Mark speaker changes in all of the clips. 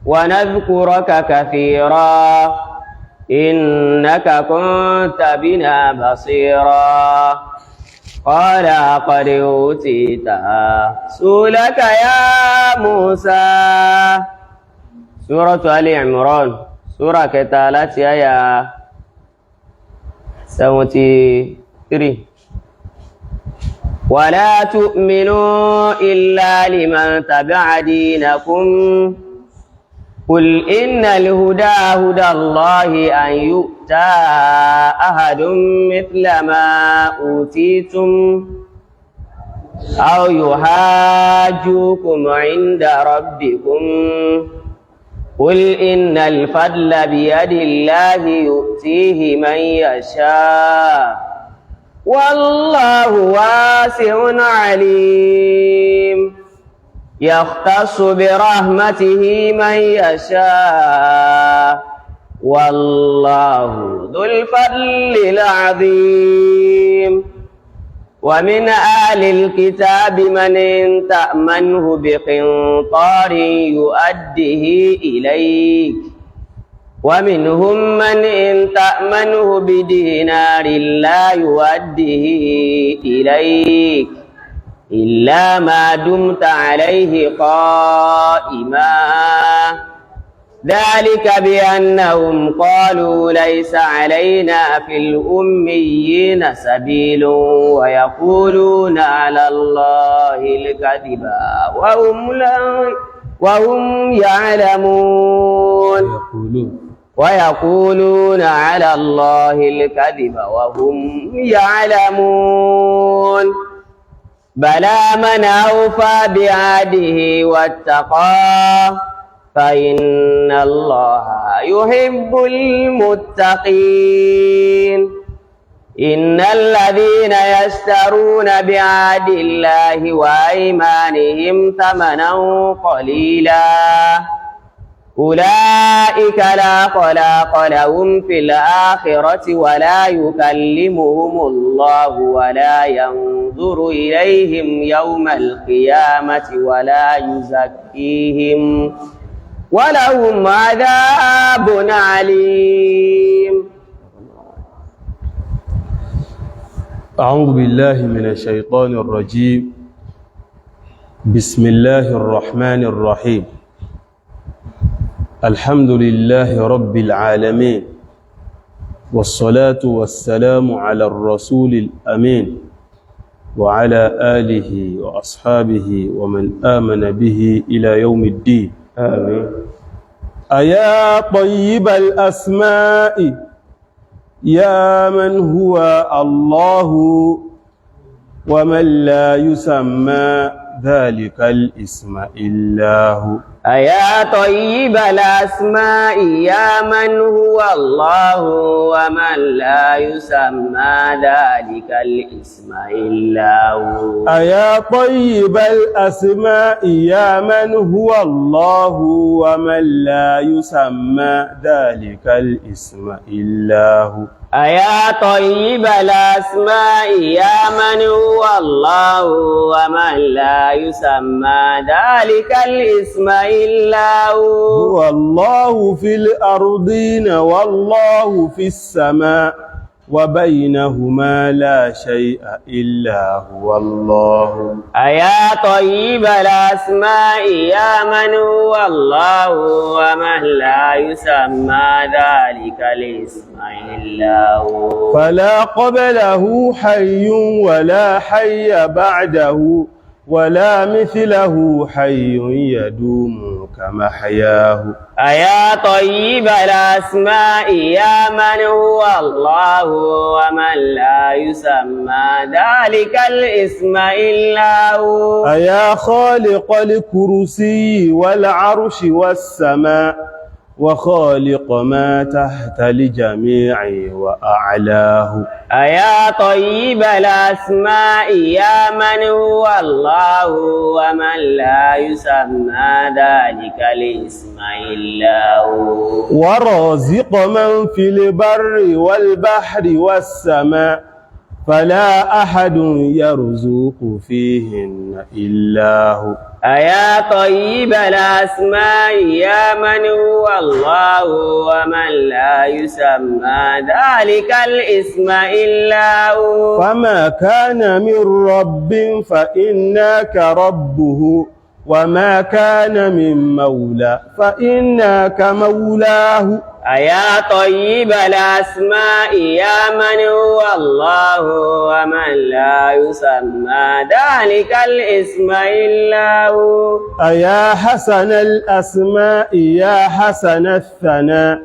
Speaker 1: ونذكرك كثيرا إنك كنت بنا بصيرا قال قد أوتيت سؤلك يا موسى. سورة آل عمران سورة كتالات يا 73. ولا تؤمنوا إلا لمن تبع دينكم قل إن الهدى هدى الله أن يؤتى أحد مثل ما أوتيتم أو يحاجوكم عند ربكم قل إن الفضل بيد الله يؤتيه من يشاء والله واسع عليم يختص برحمته من يشاء والله ذو الفضل العظيم. ومن أهل الكتاب من إن تأمنه بقنطار يؤديه إليك ومنهم من إن تأمنه بدينار لا يؤديه إليك إلا ما دمت عليه قائما ذلك بأنهم قالوا ليس علينا في الأميين سبيل ويقولون على الله الكذب وهم يعلمون ويقولون على الله الكذب وهم يعلمون. بلى من أوفى بعهده واتقى فإن الله يحب المتقين. إن الذين يشترون بعهد الله وأيمانهم ثمنا قليلا أولئك لا خلاق لهم في الآخرة ولا يكلمهم الله ولا ينظر إليهم يوم القيامة ولا يزكيهم ولهم عذاب عليم.
Speaker 2: أعوذ بالله من الشيطان الرجيم. بسم الله الرحمن الرحيم. الحمد لله رب العالمين والصلاة والسلام على الرسول الأمين وعلى آله وأصحابه ومن آمن به إلى يوم الدين آمين. أيا طيب الأسماء يا من هو الله ومن لا يسمى ذلك الاسم إلا هو.
Speaker 1: أيا طيب الأسماء يا من هو الله ومن لا يسمى ذلك الاسم إلا هو.
Speaker 2: أيا طيب الأسماء يا من هو الله ومن لا يسمى ذلك الاسم إلا هو.
Speaker 1: أيا طيب الأسماء يا من هو الله ومن لا يسمى ذلك الاسم إلا هو.
Speaker 2: هو الله في الأرضين والله في السماء وبينهما لا شيء إلا هو الله.
Speaker 1: أيا طيب الأسماء يا من هو الله ومن لا يسمى ذلك الاسم إلا هو.
Speaker 2: فلا قبله حي ولا حي بعده ولا مثله حي يدوم كمحياه.
Speaker 1: أيا طيب الأسماء يا من هو الله ومن لا يسمى ذلك الاسم إلا هو.
Speaker 2: أيا خالق الكرسي والعرش والسماء وخالق ما تحت الجميع وأعلاه.
Speaker 1: أيا طيب الأسماء يا من هو الله ومن لا يسمى ذلك الاسم إلا هو.
Speaker 2: ورازق من في البر والبحر والسماء فلا أحد يرزق فيهن إلا هو
Speaker 1: أيا طيب الأسماء يا من هو الله ومن لا يسمى ذلك الاسم إلا هو
Speaker 2: فما كان من رب فإنك ربه وما كان من مولى فإنك مولاه
Speaker 1: أيا طيب الأسماء يا من هو الله ومن لا يسمى ذلك الاسم إلا هو
Speaker 2: أيا حسن الأسماء يا حسن الثناء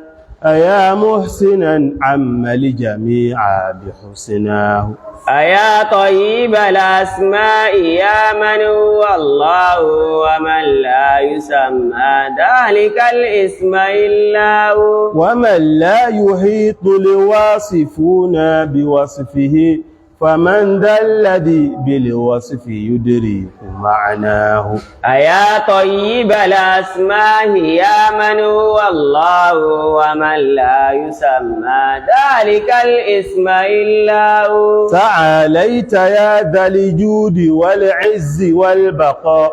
Speaker 2: أيا محسنا عم الجميع بحسناه
Speaker 1: أيا طيب الأسماء يا من هو الله ومن لا يسمى ذلك الاسم إلا هو
Speaker 2: ومن لا يحيط الواصفون بوصفه فمن ذا الذي بالوصف يدرك معناه
Speaker 1: أيا طيب الأسماء يا من هو الله ومن لا يسمى ذلك الاسم إلا هو
Speaker 2: تعاليت يا ذا الجود والعز والبقاء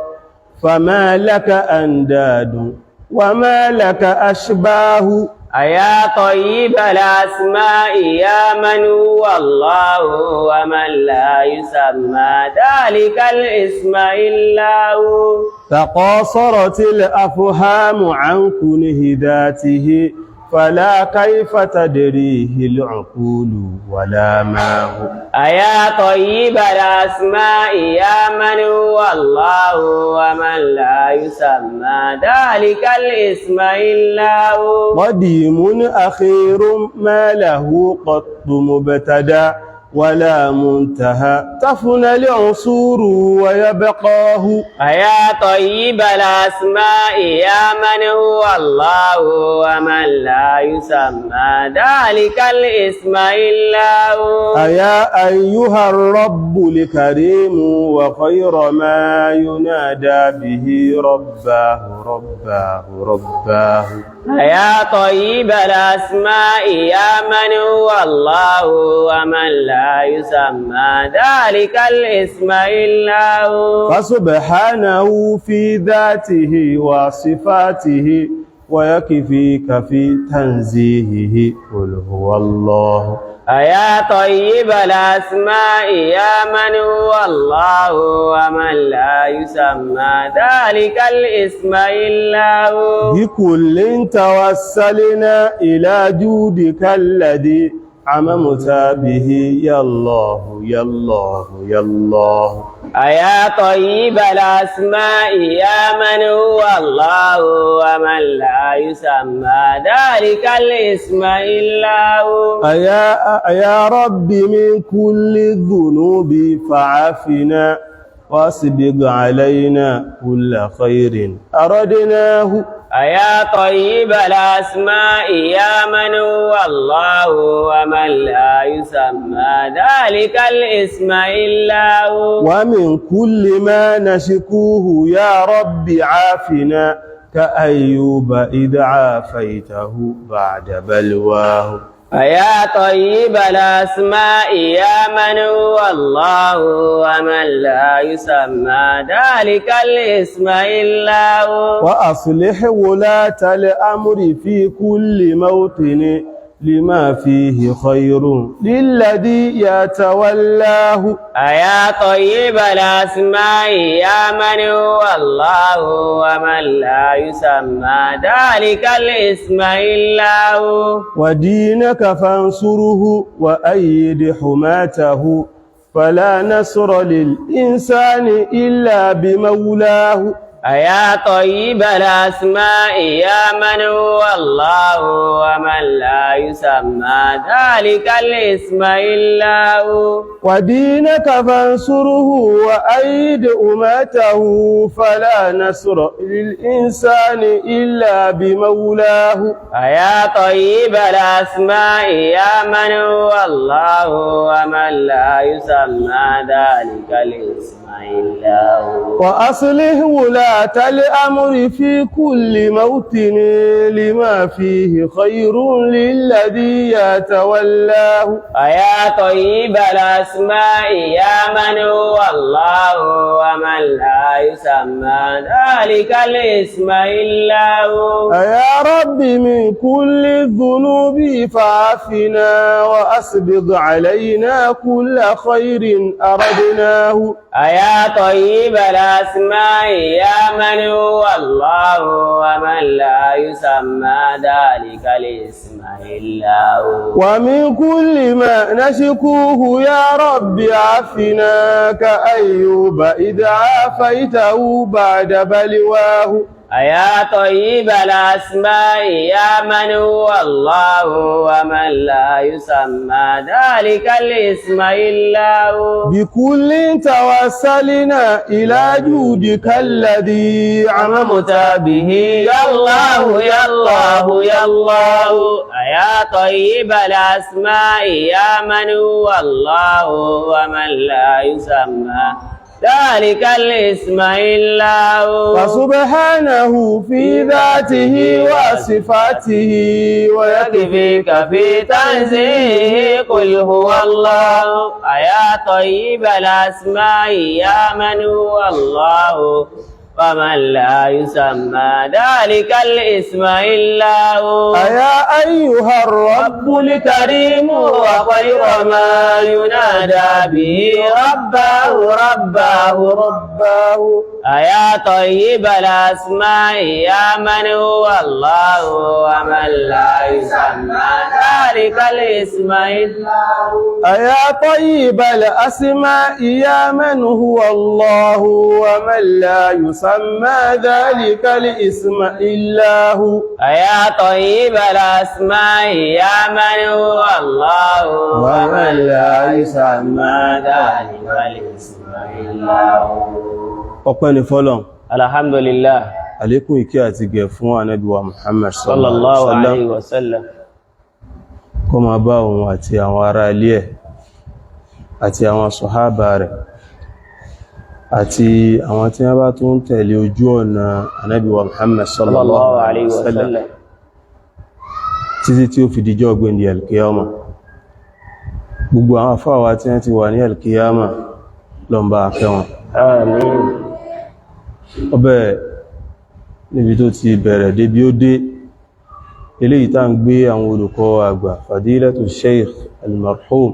Speaker 2: فما لك أنداد وما لك أشباه
Speaker 1: أيا طيب الأسماء يا من هو الله ومن لا يسمى ذلك الاسم إلا هو
Speaker 2: تقاصرت الأفهام عن كنه ذاته فلا كيف تدريه العقول ولا ما هو
Speaker 1: أيا طيب الأسماء يا من هو الله ومن لا يسمى ذلك الاسم إلا هو
Speaker 2: قديم أخير ما له قط مبتدأ ولا منتهى تفنى العصور ويبقاه
Speaker 1: أيا طيب الأسماء يا من هو الله ومن لا يسمى ذلك الاسم إلا هو
Speaker 2: أيا أيها الرب الكريم وخير ما ينادى به رباه رباه رباه
Speaker 1: أيا طيب الأسماء يا من هو الله ومن لا يسمى ذلك الاسم إلا هو
Speaker 2: فسبحانه في ذاته وصفاته ويكفيك في تنزيهه قل هو الله
Speaker 1: أيا طيب الأسماء يا من هو الله ومن لا يسمى ذلك الاسم إلا هو
Speaker 2: بكل توسلنا إلى جودك الذي عممت به يا الله يا الله يا الله
Speaker 1: أيا طيب الأسماء يا من هو الله ومن لا يسمى ذلك الاسم إلا هو
Speaker 2: يا رب من كل الذنوب فعافنا واسبغ علينا كل خير أردناه
Speaker 1: أيا طيب الأسماء يا من هو الله ومن لا يسمى ذلك الاسم إلا هو
Speaker 2: ومن كل ما نشكوه يا رب عافنا كأيوب إذ عافيته بعد بلواه
Speaker 1: أيا طيب الأسماء يا من هو الله ومن لا يسمى ذلك الاسم إلا هو
Speaker 2: وأصلح ولاة الأمر في كل موطن لما فيه خير للذي يتولاه
Speaker 1: أيا طيب الأسماء يا من هو الله ومن لا يسمى ذلك الاسم إلا هو
Speaker 2: ودينك فانصره وأيد حماته فلا نصر للإنسان إلا بمولاه
Speaker 1: أيا طيب الأسماء يا من هو الله ومن لا يسمى ذلك الاسم إلا هو
Speaker 2: ودينك فانصره وأيد أمته فلا نصر للإنسان إلا بمولاه
Speaker 1: أيا طيب الأسماء يا من هو الله ومن لا يسمى ذلك الاسم إلا هو
Speaker 2: وأصلح ولاة الأمر في كل موطن لما فيه خير للذي يتولاه
Speaker 1: يا طيب الأسماء يا من هو الله ومن لا يسمى ذلك الاسم إلا هو
Speaker 2: يا رب من كل الذنوب فعافنا وأسبغ علينا كل خير أردناه
Speaker 1: يا طيب الأسماء يا من هو الله ومن لا يسمى ذلك الاسم إلا هو
Speaker 2: ومن كل ما نشكوه يا رب عافنا كأيوب إذا عافيته بعد بلواه
Speaker 1: يا طيب الأسماء يا من هو الله ومن لا يسمى ذلك الاسم إلا هو
Speaker 2: بكل توسلنا إلى جودك الذي عممت به
Speaker 1: يا الله يا الله يا الله يا طيب الأسماء يا من هو الله ومن لا يسمى ذلك الاسم إلا هو
Speaker 2: فسبحانه في ذاته وصفاته
Speaker 1: ويكفيك في تنزيه قل هو الله يا طيب الأسماء يا من هو الله ومن لا يسمى ذلك الاسم إلا هو
Speaker 2: يا أيها الرب
Speaker 1: الكريم وخير ما ينادى به رباه يا طيب الأسماء يا من هو الله ومن لا يسمى ذلك الاسم إلا هو
Speaker 2: يا طيب الأسماء يا من هو الله ومن لا يسمى ذلك الاسم إلا هو
Speaker 1: يا طيب الأسماء يا من هو الله ومن لا يسمى ذلك الاسم إلا هو
Speaker 2: ọpẹ́ ni fọ́lọ́run
Speaker 1: alhamdulillah
Speaker 2: àlékún ìkẹ́ àti gẹ̀ fún ànábì wa Muhammad
Speaker 1: sallallahu alaihi wasallam
Speaker 2: kó máa bá òun àti àwọn ará ilé ẹ̀ àti àwọn sọ̀hábà rẹ̀ àti àwọn tí wọ́n bá tún tẹ̀lé ojú ọ̀nà ànábì wa Muhammad sallallahu alaihi wasallam títí tí ó fi dijọ́ ọgbẹ̀ndì alkiyama gbogbo àwọn afáwà tí wọ́n ti wà ní alkiyama lọ́nbà akẹwọn
Speaker 1: àmín
Speaker 2: ọbẹ̀ níbi tó ti bẹ̀rẹ̀ débi ó dé eléyìí tá ń gbé àwọn olùkọ́ àgbà fadilatu sheikh al-marhum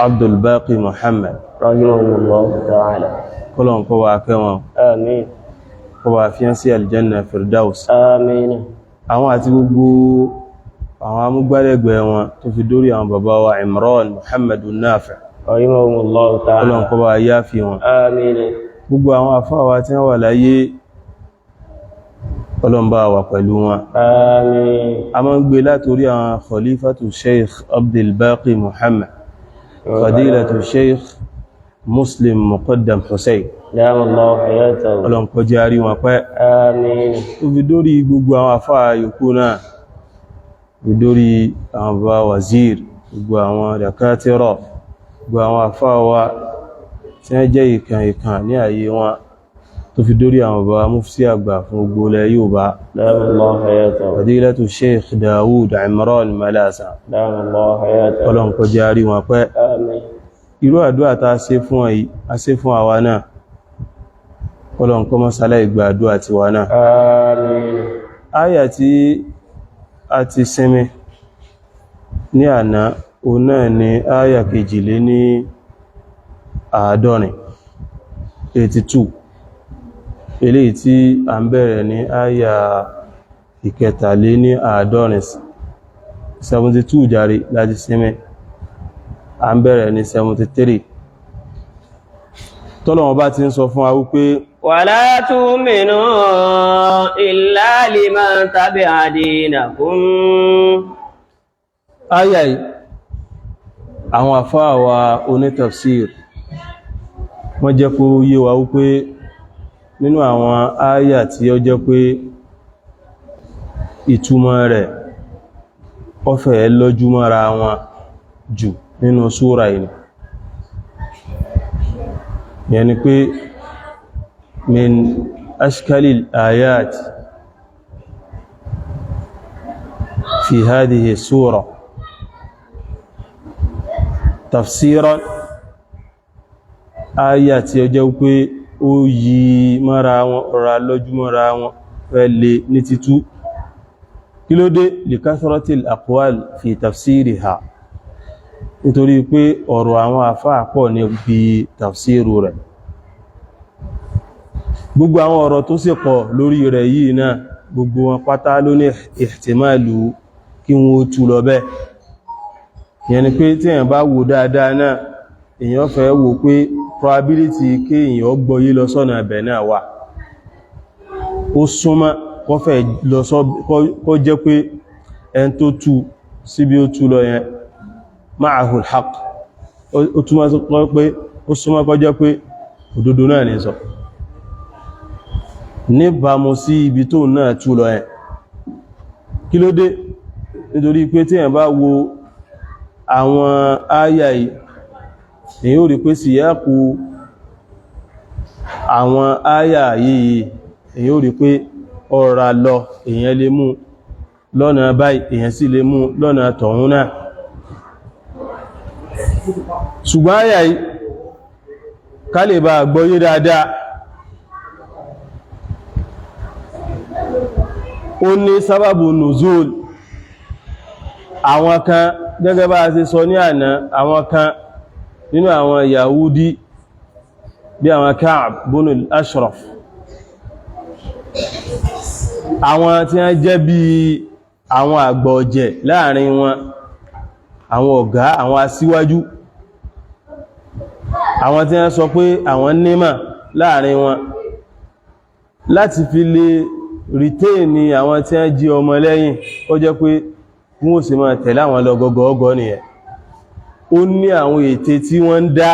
Speaker 2: Abdul Baqi Muhammad
Speaker 1: rahimahullah ta'ala
Speaker 2: kọlọ̀n kọ́ wa kẹwọn
Speaker 1: àmín
Speaker 2: kọ́ wa fi sí aljanna firdaus
Speaker 1: àmín
Speaker 2: àwọn àti gbogbo àwọn amúgbálẹ́gbẹ̀ẹ́ wọn tó fi dórí àwọn bàbá wa Imran Muhammadu Nafi'
Speaker 1: rahimahullah ta'ala
Speaker 2: kọlọ̀n kọ́ wa yá fi wọn
Speaker 1: àmín
Speaker 2: gbogbo àwọn àfáwà tí wọ́n wà láyé kọlọ̀n bá wà pẹ̀lú wọn
Speaker 1: àmín
Speaker 2: a máa ń gbé látorí àwọn khalifatu sheikh Abdul Baqi Muhammad fadilatu sheikh Muslim Muqaddam Hussein
Speaker 1: dáàmàlá hayatahu
Speaker 2: kọlọ̀n kó járí wọn pẹ́
Speaker 1: àmín
Speaker 2: tó fi dórí gbogbo àwọn àfáà yòókù náà fi dórí àwọn bá wazir gbogbo àwọn dakatira gbogbo àwọn àfáà wa tí wọ́n jẹ́ ìkàn ní ààyè wọn tó fi dórí àwọn bá mufti àgbà fún gbogbo ilẹ̀ Yorùbá
Speaker 1: dáàmàlá hayatahu
Speaker 2: fadilatu sheikh Dawud Imran Malasa
Speaker 1: dáàmàlá hayatahu
Speaker 2: kọlọ̀n kó járí wọn pẹ́
Speaker 1: àmín
Speaker 2: irú àdúrà tá a ṣe fún ọ̀yí a ṣe fún àwa náà kọlọ̀n kó mọ́sálá ìgbà àdúrà ti wà náà
Speaker 1: àmín
Speaker 2: áyà tí a ti sinmi ní àná òun náà ni áyà kejìlé ní àádọ́rin 82 eléyìí tí a ń bẹ̀rẹ̀ ní áyà ìkẹtàlé ní àádọ́rin 72 jàre láti sinmi a ń bẹ̀rẹ̀ ní 73 tọ́lọ̀wọ́n bá ti ń sọ fún wa wípé
Speaker 1: wala tu'minu illa liman tabi'a dinakum
Speaker 2: áyà yìí àwọn àfáà wa onítafsir wọ́n jẹ́ kó yé wa wípé nínú àwọn áyà tí ó jẹ́ pé ìtumọ̀ rẹ̀ ó fẹ́ lọ́júmọ́ra wọn jù nínú súra yìí يعني pé من أشكال الآيات في هذه السورة تفسيرا آيات يجوك oyi mara wọn ọ̀rọ̀ lójú mara wọn fẹ́lẹ̀ ní títú kí ló dé li kathratil aqwal fi tafsiriha nítorí pé ọ̀rọ̀ àwọn àfáà pọ̀ ní bí tafsiru rẹ̀ gbogbo àwọn ọ̀rọ̀ tó sì pọ̀ lórí rẹ̀ yìí náà gbogbo wọn pátá ló ní ihtimalu kí wọ́n tú lọ bẹ́ẹ̀ yẹn ni pé tí èyàn bá wò dáadáa náà èyàn fẹ́ wò pé probability kí èyàn gbọ́yé lọ sọ́nà ẹ̀bẹ̀ náà wà ó súnmọ́ kó fẹ́ lọ sọ kó jẹ́ pé ẹn tó tú síbí ó tú lọ yẹn ma'ahul haqq ó túnmọ́ pé ó súnmọ́ kó jẹ́ pé òdodo náà ní sọ níbàámu sí ibi tó náà tú lọ yẹn kí ló dé nítorí pé tí èyàn bá wo àwọn áyà yìí èyí ò rí pé síyákù àwọn áyà yìí èyí ò rí pé ọ̀rà lọ èyàn lè mú lọ́nà báyìí èyàn sì lè mú lọ́nà tọ̀hún náà ṣùgbọ́n áyà yìí ká lè bá gbọ́yé dáadáa ó ní sábàbù nùzúl àwọn kan gẹ́gẹ́ bá a ṣe sọ ní àná àwọn kan nínú àwọn Yahudi bí àwọn Ka'b ibn al-Ashraf àwọn tí wọ́n jẹ́ bí àwọn àgbà ọ̀jẹ̀ láàrin wọn àwọn ọ̀gá àwọn aṣíwájú àwọn tí wọ́n sọ pé àwọn nímọ̀ láàrin wọn láti fi lè retain ni àwọn tí wọ́n jí ọmọ lẹ́yìn ó jẹ́ pé wọ́n sì máa tẹ̀lé àwọn lọ gọ́gọ́gọ́ nìyẹn ó ní àwọn ète tí wọ́n ń dá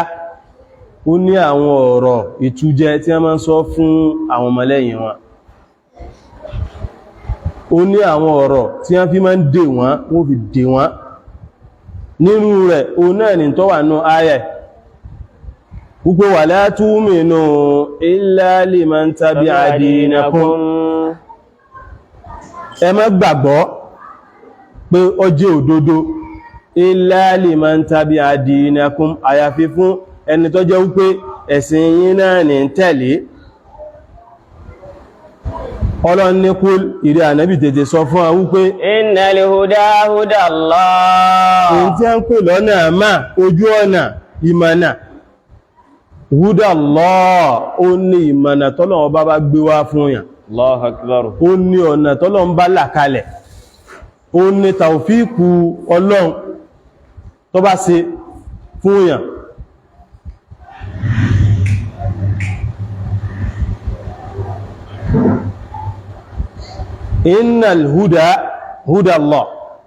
Speaker 2: ó ní àwọn ọ̀rọ̀ ìtújẹ tí wọ́n máa ń sọ fún àwọn ọmọlẹ́yìn wọn ó ní àwọn ọ̀rọ̀ tí wọ́n fi máa ń dè wọ́n wọ́n fi dè wọ́n nínú rẹ̀ ó náà ní tó wà nínú ayẹ̀ púpọ̀ wala tu'minu illa liman tabi'a dinakum ẹ má gbàgbọ́ pé ó jẹ́ òdodo illa liman tabi'a dinakum àyàfi fún ẹni tó jẹ́ wípé ẹ̀sìn yín náà ní tẹ̀lé Ọlọ́run ní kúl ìrẹ́ ànábì tètè sọ fún wa wípé
Speaker 1: innal huda huda Allah
Speaker 2: èyí tí a ń pè lọ́nà àmà ojú ọ̀nà ìmọ̀nà huda Allah ó ní ìmọ̀nà tọ́lọ́run bá gbé wá fún yàn
Speaker 1: Allahu akbar
Speaker 2: ó ní ọ̀nà tọ́lọ́run bá là kalẹ̀ ó ní tàwfíkù Ọlọ́run tó bá ṣe fún yàn innal huda huda Allah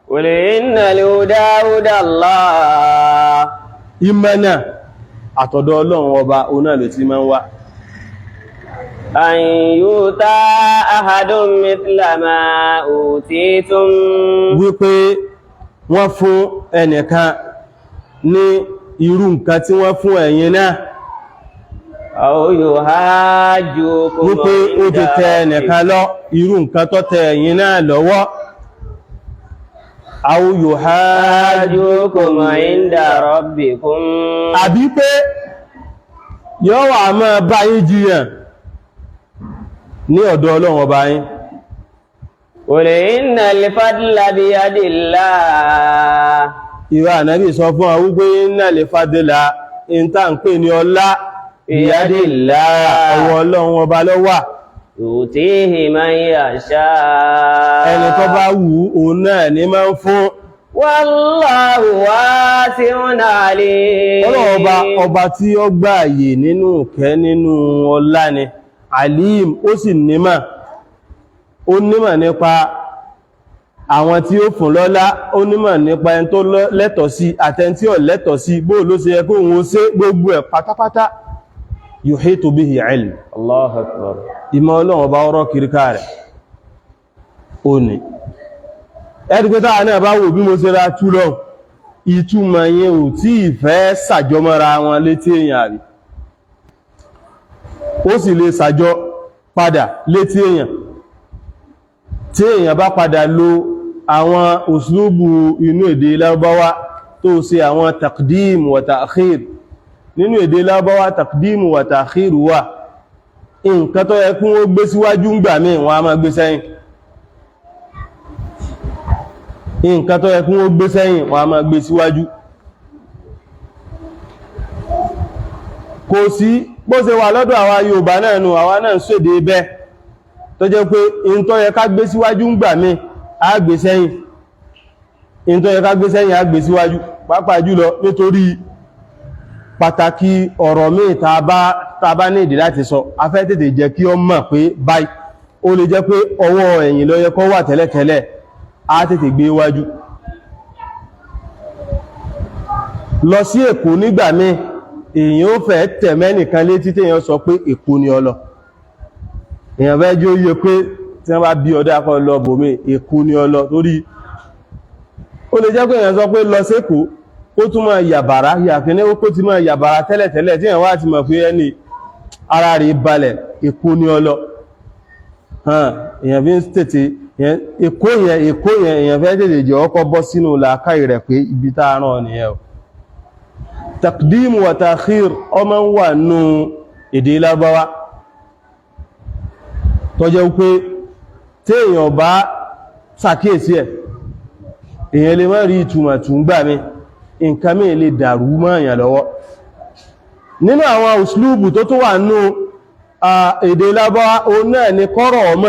Speaker 1: qul innal huda huda Allah
Speaker 2: ìmọ̀nà àtọ̀dọ̀ Ọlọ́run ọba ọ̀nà ló ti máa ń wá
Speaker 1: an yuta ahadun mithla ma utitum
Speaker 2: wípé wọ́n fún ẹnìkan ní irú nǹkan tí wọ́n fún ẹ̀yin náà
Speaker 1: aw yuhajjukum
Speaker 2: wípé ó ti tẹ ẹnìkan lọ irú nǹkan tó tẹ ẹ̀yin náà lọ́wọ́ aw
Speaker 1: yuhajjukum inda rabbikum
Speaker 2: àbí pé yóò wà máa bá yín jiyàn ní ọ̀dọ̀ Ọlọ́run ọba yín
Speaker 1: qul innal fadla biyadillah
Speaker 2: ìwà ànábì sọ fún wa wípé innal fadla in tá ń pè ní ọlá biyadillah ọwọ́ Ọlọ́run ọba ló wà
Speaker 1: yutihi man yasha
Speaker 2: ẹni tó bá wù òun náà ní máa ń fún
Speaker 1: wallahu wasi'un alim
Speaker 2: Ọlọ́run ọba tí ó gbààyè nínú ìkẹ́ nínú ọlá ni alim ó sì nímọ̀ nípa àwọn tí ó fún lọ́lá ó nímọ̀ nípa ẹni tó lẹ́tọ̀ọ́ sí àtẹni tí ò lẹ́tọ̀ọ́ sí bó ló ṣe yẹ kó òun ó ṣe gbogbo ẹ̀ pátápátá yuhitu bihi ilm
Speaker 1: Allahu akbar
Speaker 2: ìmọ̀ Ọlọ́run ọba ọ̀rọ̀ kìríkà rẹ̀ ó ní ẹ̀dùgbẹ́ta náà bá wò bí mo ṣe ra tú lọ ìtumọ̀ yẹn ò tí ìfẹ́ sàjọmọ́ra wọn létí èèyàn àrí ó sì lè sàjọ padà létí èèyàn tí èèyàn bá padà lo àwọn uslubu inú èdè Lárúbáwá tó ṣe àwọn taqdim wa ta'khir. Nínú èdè Lárúbáwá taqdim wa ta'khir wà, nǹkan tó yẹ kí wọ́n gbé síwájú ń gbà míì wọ́n á máa gbé sẹ́yìn, nǹkan tó yẹ kí wọ́n gbé sẹ́yìn wọ́n á máa gbé síwájú. Kò sí bó ṣe wà lọ́dọ̀ àwa Yorùbá náà nù, àwa náà ń ṣèdè bẹ́ẹ̀ tó jẹ́ pé in tó yẹ ká gbé síwájú ń gbà míì á gbé sẹ́yìn, in tó yẹ ká gbé sẹ́yìn á gbé síwájú, pàápàá jùlọ nítorí pàtàkì ọ̀rọ̀ míì tá bá ní ìdí láti sọ, a fẹ́ tètè jẹ́ kí ó mọ̀ pé báyìí, ó lè jẹ́ pé ọwọ́ ẹ̀yìn ló yẹ kó wà tẹ́lẹ̀tẹ́lẹ̀, á tètè gbé wájú. Lọ sí Èkó nígbà míì èèyàn ó fẹ́ tẹ̀mẹ́ nìkan létí téèyàn sọ pé Èkó ni ó lọ, èèyàn fẹ́ jí ó yẹ pé tí wọ́n bá bí ọdá kọ́ lọ bòmí Èkó ni ó lọ, torí ó lè jẹ́ pé èèyàn sọ pé lọ sí Èkó ó tún máa yàbàrá yàkíní ó kó ti máa yàbàrá tẹ́lẹ̀tẹ́lẹ̀ tí èèyàn wá ti mọ̀ pé ẹni ara rẹ̀ balẹ̀ Èkó ni ó lọ. Èèyàn fi ń tètè Èkó yẹn èèyàn fẹ́ tètè jẹ́ ọkọ̀ bọ́ sínú làákàyè rẹ̀ pé ibi tá a rán nìyẹn o. Taqdim wa ta'khir ọmọ ń wà nù èdè Lárúbáwá tó jẹ́ pé tí èèyàn bá ṣàkíyèsí ẹ̀ èèyàn lè má rí ìtumọ̀ tún gbà mí, nǹkan mí lè dàrú mọ́ èèyàn lọ́wọ́. Nínú àwọn uslubu tó tó wà nù èdè Lárúbáwá o náà ni kọ́rọ̀ ọmọ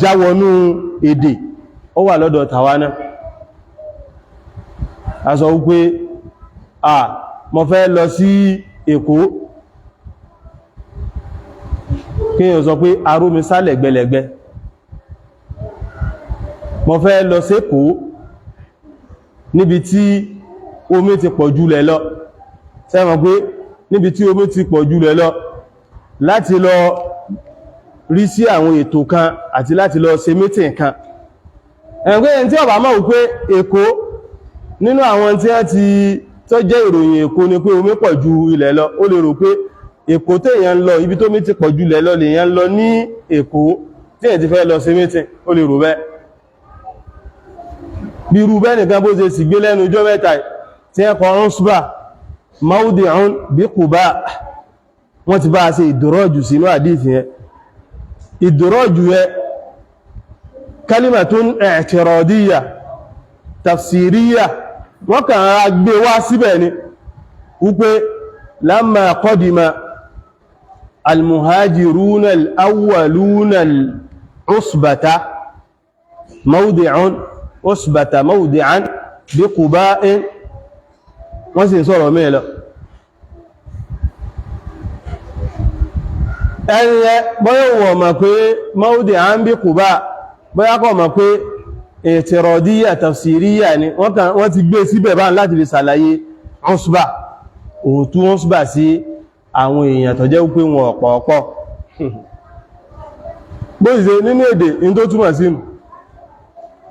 Speaker 2: jáwọ́ nù èdè, ó wà lọ́dọ̀ tàwa náà. A sọ wípé mo fẹ́ lọ sí Èkó, kí èèyàn sọ pé arómi sálẹ̀ gbẹlẹ̀gbẹ́. Mo fẹ́ lọ sí Èkó níbi tí omi ti pọ̀ jùlẹ̀ lọ, sẹ́mọ̀ pé níbi tí omi ti pọ̀ jùlẹ̀ lọ láti lọ rí sí àwọn ètò kan àti láti lọ ṣe mítìn kan. Ẹ̀gbẹ́ ẹni tí ó bá mọ̀ wípé Èkó nínú àwọn tí a ti tó jẹ́ ìròyìn Èkó ni pé omi pọ̀ ju ilẹ̀ lọ, ó lè rò pé Èkó téèyàn lọ ibi tó mi ti pọ̀ ju ilẹ̀ lọ lèèyàn lọ ní Èkó tí èyàn ti fẹ́ lọ ṣe mítìn, ó lè rò bẹ́ẹ̀. Bí irú bẹ́ẹ̀ nìkan bó ṣe sì gbé lẹ́nu ọjọ́ mẹ́ta tí ẹ kọ Usba mawdi'un bí Quba, wọ́n ti bá ṣe ìdúrọ́jù sínú àdíìsì yẹn. Ìdúrọ́jù yẹn kalimatun i'tiradiyya tafsiriyya, wọ́n kàn á gbé wá síbẹ̀ ni wípé lamma qadima al-muhajiruna al-awwaluna al-usbata mawdi'an bí Quba'in, wọ́n sì sọ̀rọ̀ mẹ́lọ. Ẹniyẹ bọ́yọ̀ wọ̀ mọ̀ pé mawdi'an bí Quba', bọ́yá kọ̀ mọ̀ pé i'tiradiyya tafsiriyya ni wọ́n ti gbé síbẹ̀ bá láti fi ṣàlàyé Usba, òtún Usba sí àwọn èèyàn tó jẹ́ wípé wọn ọ̀pọ̀ bó ṣe nínú èdè in tó túmọ̀ sínú,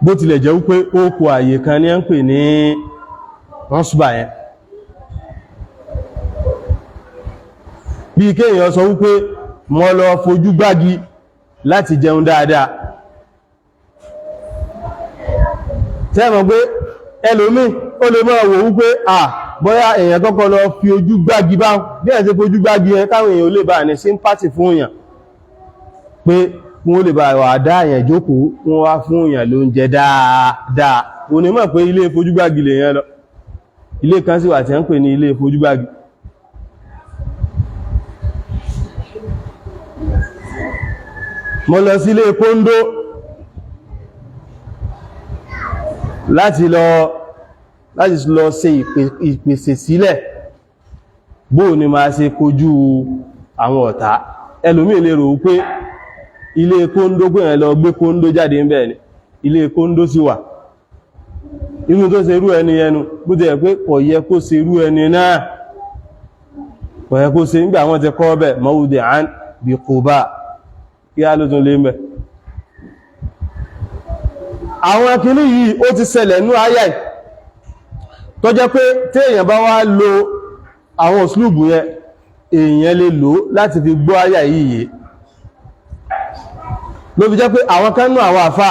Speaker 2: bó tilẹ̀ jẹ́ wípé ó kò àyè kan ní ń pè ní Usba yẹn. Bí kéèyàn sọ wípé mo lọ fojú gbági láti jẹun dáadáa, tẹ́mọ̀ pé ẹlòmí ó lè máa wò wípé bóyá èèyàn kọ́kọ́ lọ fi ojú gbági bá bí ẹ̀ tí fojú gbági yẹn káwọn èèyàn lè bá ní sympathy fún èèyàn, pé wọ́n lè bá wà dá èèyàn jókòó wọ́n wá fún èèyàn lóúnjẹ dáadáa. Onímọ̀ pé ilé fojú gbági lè yẹn lọ, ilé kan sì wà tí ń pè ní ilé fojú gbági. Mo lọ sí ilé kóńdó láti lọ ṣe ìpèsè sílẹ̀ bóò ni máa ṣe kojú àwọn ọ̀tá. Ẹlòmí lè rò pé ilé kóńdó pé ẹ̀ lọ gbé kóńdó jáde ń bẹ̀ ni, ilé kóńdó sì wà. Inú tó ṣe irú ẹni ẹnu bó ti ẹ̀ pé kò yẹ kó ṣe irú ẹni náà, kò yẹ kó ṣe nígbà wọ́n ti kọ́ bẹ̀ mawdi'an bí Quba, kí á ló tún lé mẹ́. Àwọn akíní yìí ó ti ṣẹlẹ̀ ní àyà tó jẹ́ pé tí èèyàn bá wá lo àwọn òsìlúbù yẹn èèyàn lè lò láti fi gbọ́ àyà yìí ló fi jẹ́ pé àwọn kan nú àwọn àfà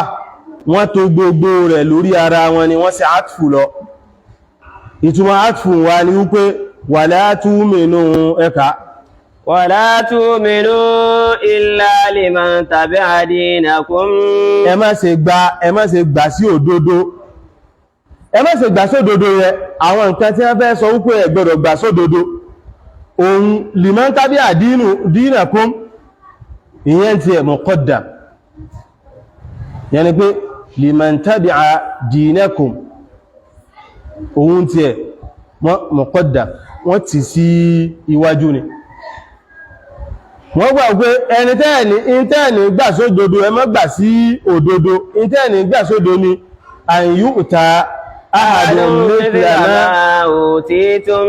Speaker 2: wọ́n tó gbogbo rẹ̀ lórí ara wọn ni wọ́n ṣe àtfù lọ ìtumọ̀ àtfù wa ni wípé wala tu'minu ẹ̀ka
Speaker 1: ولا تؤمنوا إلا لمن تبع دينكم
Speaker 2: ẹ má ṣe gbà sí òdodo ẹ má ṣe gbà sódodo rẹ̀ àwọn nǹkan tí wọ́n fẹ́ sọ wípé ẹ gbọ́dọ̀ gbà sódodo ohun liman tabi'a dinakum ìyẹn tí ẹ muqaddam yẹni pé liman tabi'a dinakum ohun tí ẹ muqaddam wọ́n ti sí iwájú ni wọ́n gbà pé ẹni tẹ́ẹ̀ni gbà sódodo ẹ má gbà sí òdodo ìtẹ́ẹ̀ni gbà sódodo ni àyíyú ìta ahadun mithla ma
Speaker 1: utitum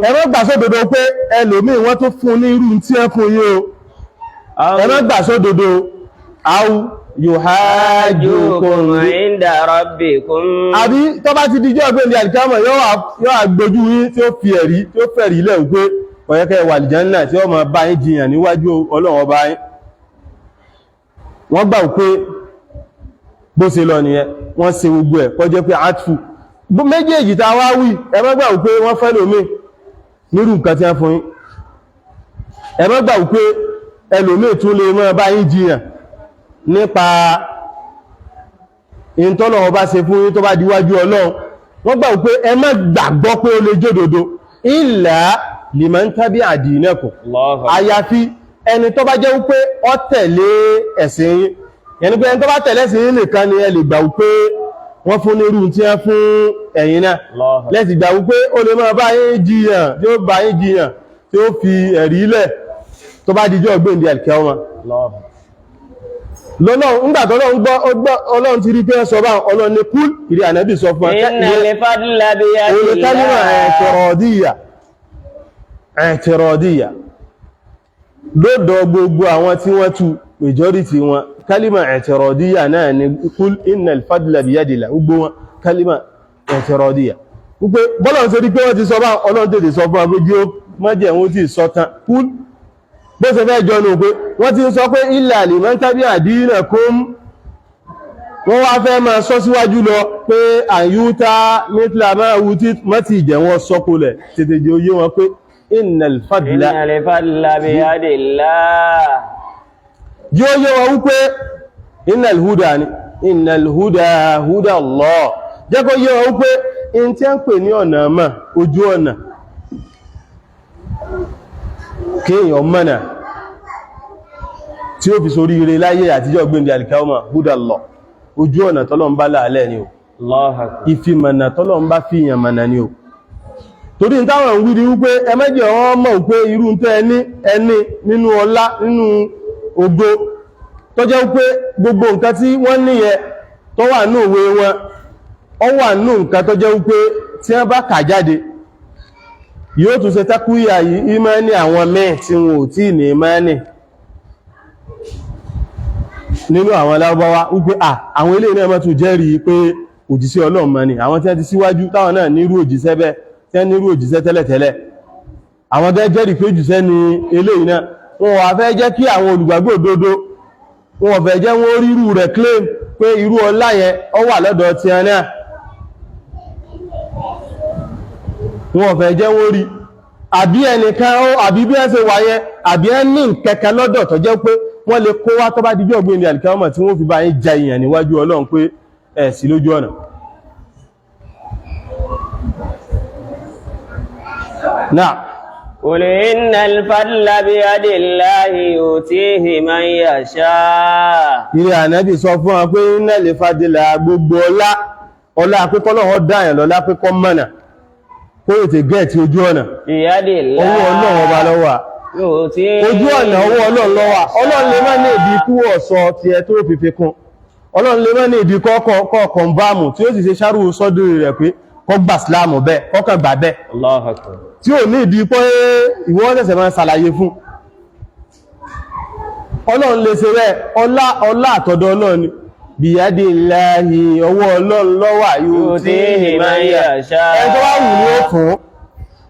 Speaker 2: ẹ má gbà sódodo pé ẹlòmíì wọ́n tó fún ní irú tí ẹ fún yín o ẹ má gbà sódodo aw yuhajjukum
Speaker 1: inda rabbikum
Speaker 2: àbí tó bá ti dijọ́ pé ní àdìkámọ̀ yóò àgbójú yín tí ó fẹ̀rí ilẹ̀ wípé ọ̀yẹ́kẹ́ wà lìjánà tí ó máa bá yín jiyàn níwájú Ọlọ́run ọba yín wọ́n gbà pé bó ṣe lọ nìyẹn wọ́n ṣe gbogbo ẹ̀ kó jẹ́ pé àtfù méjèèjì tá wá wí ẹ má gbà pé wọ́n fẹ́ lómi nírú nǹkan tí wọ́n fún yín ẹ má gbà pé ẹlòmí tún lè máa bá yín jiyàn nípa ìntọ́lọ̀ ọba ṣe fún yín tó bá díwájú Ọlọ́run wọ́n gbà pé ẹ má gbàgbọ́ pé ó lè jódodo ìlà liman tabi'a dinakum àyàfi ẹni tó bá jẹ́ wípé ó tẹ̀lé ẹ̀sìn yín yẹni pé ẹni tó bá tẹ̀lé ẹ̀sìn yín nìkan ni ẹ lè gbà wípé wọ́n fún ní irú tí wọ́n fún ẹ̀yin náà lẹ́sì gbà wípé ó lè máa bá yín jiyàn tí ó bá yín jiyàn tí ó fi ẹ̀rí ilẹ̀ tó bá dijọ́ gbéǹdé al-qiyāmah lọ́nà ńgbàtọ́lọ́run gbọ́ Ọlọ́run ti rí pé sọ bá Ọlọ́run ní kúl ìrí ànábì sọ fún ẹ̀tẹ̀rọ̀díyà lọ́dọ̀ gbogbo àwọn tí wọ́n tú majority wọn kálímà ẹ̀tẹ̀rọ̀díyà náà ni kúl innal fadla biyadillah gbogbo wọn kálímà ẹ̀tẹ̀rọ̀díyà wípé bọ́lọ̀ ṣe rí pé wọ́n ti sọ bá Ọlọ́run tètè sọ fún agbójí ó mọ́jẹ̀ wọ́n ti sọ tán kúl bó ṣe fẹ́ jọ nù pé wọ́n ti sọ pé illa liman tabi'a dinakum wọ́n wá fẹ́ máa sọ síwájú lọ pé àyúta mithla ma utit mọ́tì ìjẹ̀ wọn sọ́kúlẹ̀ tètè jẹ́ oyé wọn pé innal fadla
Speaker 1: biyadillah
Speaker 2: jẹ́ oyé wọn wípé innal huda ni innal huda Allah jẹ́ kó yé wọn wípé in tí a ń pè ní ọ̀nà àmà ojú ọ̀nà kéèyàn mọ́nà tí ó fi sórí ire láyé àtijọ́ gbéǹdé al-qiyāmah huda Allah ojú ọ̀nà tọ́lọ́n bá láàlẹ́ ni o ìfimọ̀nà tọ́lọ́n bá fìyàn mọ̀nà ni o torí ní táwọn ń wíri wípé ẹmẹ́jẹ̀ wọ́n mọ̀ pé irú tẹ́ ẹni nínú ọlá nínú ògo tó jẹ́ wípé gbogbo nǹkan tí wọ́n níyẹ tó wà ní òwe wọn ó wà ní nǹkan tó jẹ́ wípé tí wọ́n bá kà jáde yóò tún ṣe tákúyà yìí ìmánì àwọn mẹ́ẹ̀ tí wọn ò tí ní ìmánì nínú àwọn Lárúbáwá wípé àwọn ilé iná mọ́tún jẹ́rìí pé òjíṣẹ́ Ọlọ́run mọ́ ni àwọn tí wọ́n ti síwájú táwọn náà nírú òjíṣẹ́ bẹ́ẹ̀ tí wọ́n nírú òjíṣẹ́ tẹ́lẹ̀tẹ́lẹ̀ àwọn gẹ́ jẹ́rìí pé òjíṣẹ́ ni eléyìí náà wọn wà fẹ́ jẹ́ kí àwọn olùgbàgbọ́ òdodo wọn fẹ́ jẹ́ wọ́n rírú rẹ̀ claim pé irú ọlá yẹn ó wà lọ́dọ̀ ti wọn náà wọn fẹ́ jẹ́ wọ́n rí àbí ẹnìkan àbí bí ẹ ṣe wà yẹn àbí ẹ ní kẹ̀kẹ́ lọ́dọ̀ tó jẹ́ pé wọ́n lè kó wá tó bá dijọ́ ọgbìn al-qiyāmah tí wọ́n fi bá yín ja ìyàn níwájú Ọlọ́run pé ẹ̀ sí lójú ọ̀nà náà
Speaker 1: qul innal fadla biyadillahi yu'tihi man yasha
Speaker 2: ìrẹ́ ànábì sọ fún wọn pé innal fadla gbogbo ọlá pípọ́lọ́wọ́ dáyàn lọ́lá pípọ́ mọ́nà kó ètè gẹ́ẹ̀tì ojú ọ̀nà owó Ọlọ́run ọba lọ́wà ojú ọ̀nà owó Ọlọ́run lọ́wà Ọlọ́run lè má ní ìdí kú ọ̀sọ̀ tí ẹ tó fi fi kún Ọlọ́run lè má ní ìdí kọ́kọ̀ báàmù tí ó sì ṣe ṣárú sọ́dún rẹ̀ pé kọ́ gbà sílámù bẹ́ẹ̀ kọ́kàn gbà bẹ́ẹ̀ tí ò ní ìdí pé ìwọ́n ṣẹ̀ṣẹ̀ máa ṣàlàyé fún Ọlọ́run lè ṣe rẹ̀ ọlá àtọ̀dọ̀ Ọlọ́run ni biyadillahi ọwọ́ Ọlọ́run lọ́wà yu'tihi man yasha ẹjọ́ wà wù ní ó fún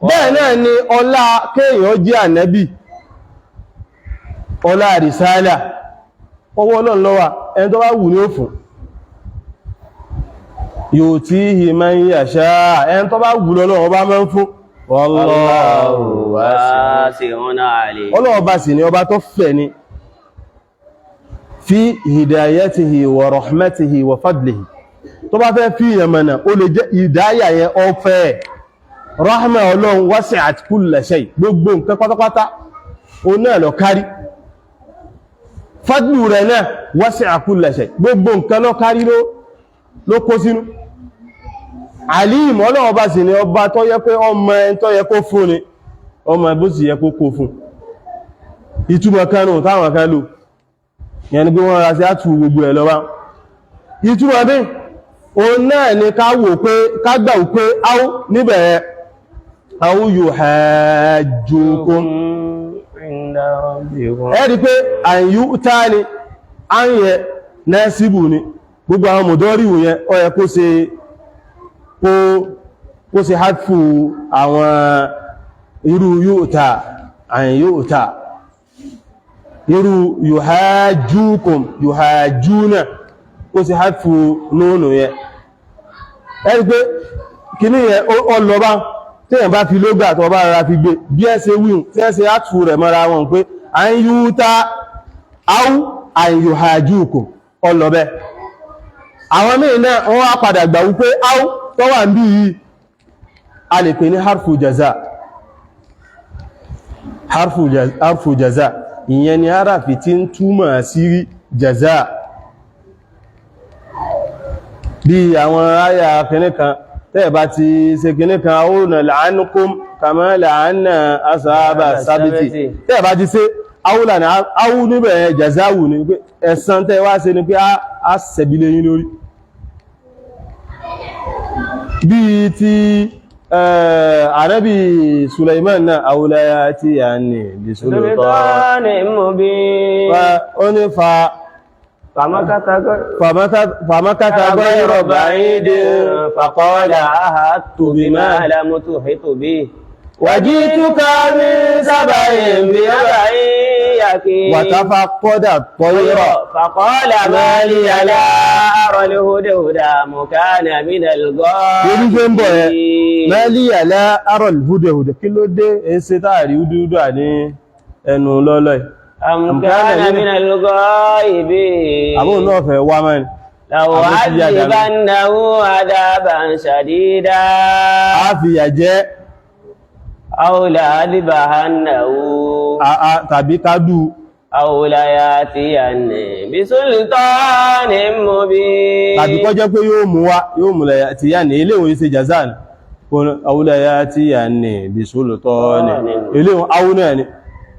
Speaker 2: bẹ́ẹ̀ náà ni ọlá kéèyàn jẹ́ ànábì ọlá rìsáálà ọwọ́ Ọlọ́run ló wà ẹni tó bá wù ní ó fún yu'tihi man yasha ẹni tó bá wù lọ́lọ́run ọba máa ń fún
Speaker 1: wallahu wasi'un alim.
Speaker 2: Ọlọ́run bá sì ní ọba tó fẹ̀ ni fi hidayatihi wa rahmatihi wa fadlihi tó bá fẹ́ fi yẹmọ̀nà ó lè jẹ́ ìdáyà yẹn ọfẹ́ rahma Ọlọ́run wasi'at kulla shay gbogbo nǹkan pátápátá ó náà lọ kárí fadlu rẹ̀ náà wasi'a kulla shay gbogbo nǹkan lọ kárí ló kó sínú alim Ọlọ́run bá sì ní ọba tó yẹ pé ọmọ ẹni tó yẹ kó fún ni ọmọ ẹbó sì yẹ kó kó fún ìtumọ̀ kanú táwọn kan lò yẹn ni pé wọ́n ra sí àtù gbogbo ẹ̀ lọ́wọ́ ìtumọ̀ bí o náà ni ká wò pé ká gbà pé áwú níbẹ̀rẹ̀ áwú yuhajjukum ẹ̀rí pé àyú tá ni a ń yẹ nẹ́síbù ni gbogbo àwọn mọ̀dọ́ríwò yẹn ó yẹ kó ṣe hátfù àwọn irú yu'ta àyìn yu'ta irú yuhajjukum yuhajjuna kó ṣe hátfù nónù yẹn ẹ̀rí pé kìíní yẹn ó lọ bá tí èyàn bá fi lógbà tó bá rárá fi gbé bí ẹ ṣe wíhùn tí ẹ ṣe hátfù rẹ̀ mọ́ra wọn pé àyìn yu'ta áwú àyìn yuhajjukum ọlọ́bẹ́ àwọn míì náà wọ́n wá padà gbà wípé áwú tó wà ń bí yìí a lè pè ní harfu jaza ìyẹn ni harafi tí ń túmọ̀ sí jaza bí àwọn àyà kìnníkan tẹ́ẹ̀bá ti ṣe kìnníkan àwọnà la'anukum kama la'anna asaba sábìtì tẹ́ẹ̀bá ti ṣe áwú níbẹ̀ jazawu ni pé ẹ̀san tẹ́ẹ̀wá ṣe ni pé a sẹ̀bílé yín lórí bí ti Ànábì Sulaiman náà àwòláyá tí a ní bí sultan
Speaker 1: mubin
Speaker 2: ó ní fàmákátà gọ́rọ̀ ba'idin
Speaker 1: faqala ahattu bima lam tuhit bihi
Speaker 2: wajituka min sab'in bi
Speaker 1: يقين
Speaker 2: وتفقد الطير
Speaker 1: فقال ما لي لا أرى الهدهد مكان من الغائبين
Speaker 2: ما لي لا أرى الهدهد kí ló dé ẹsẹ̀ táàrí húdúdú ní ẹnu lọ́lọ́
Speaker 1: أم كان من الغائبين
Speaker 2: àbúrò náà fẹ́ wá mẹ́rin
Speaker 1: لو عذبنه عذابا شديدا
Speaker 2: a fìyà jẹ
Speaker 1: أو لأذبحنه
Speaker 2: tàbí kádù
Speaker 1: أو ليأتيني بسلطان مبين
Speaker 2: tàbí kó jẹ́ pé yóò mú wá yóò mú layatiyanni ilé ìwòye ṣe jazan أو ليأتيني بسلطان ilé ìwòye áwú náà ni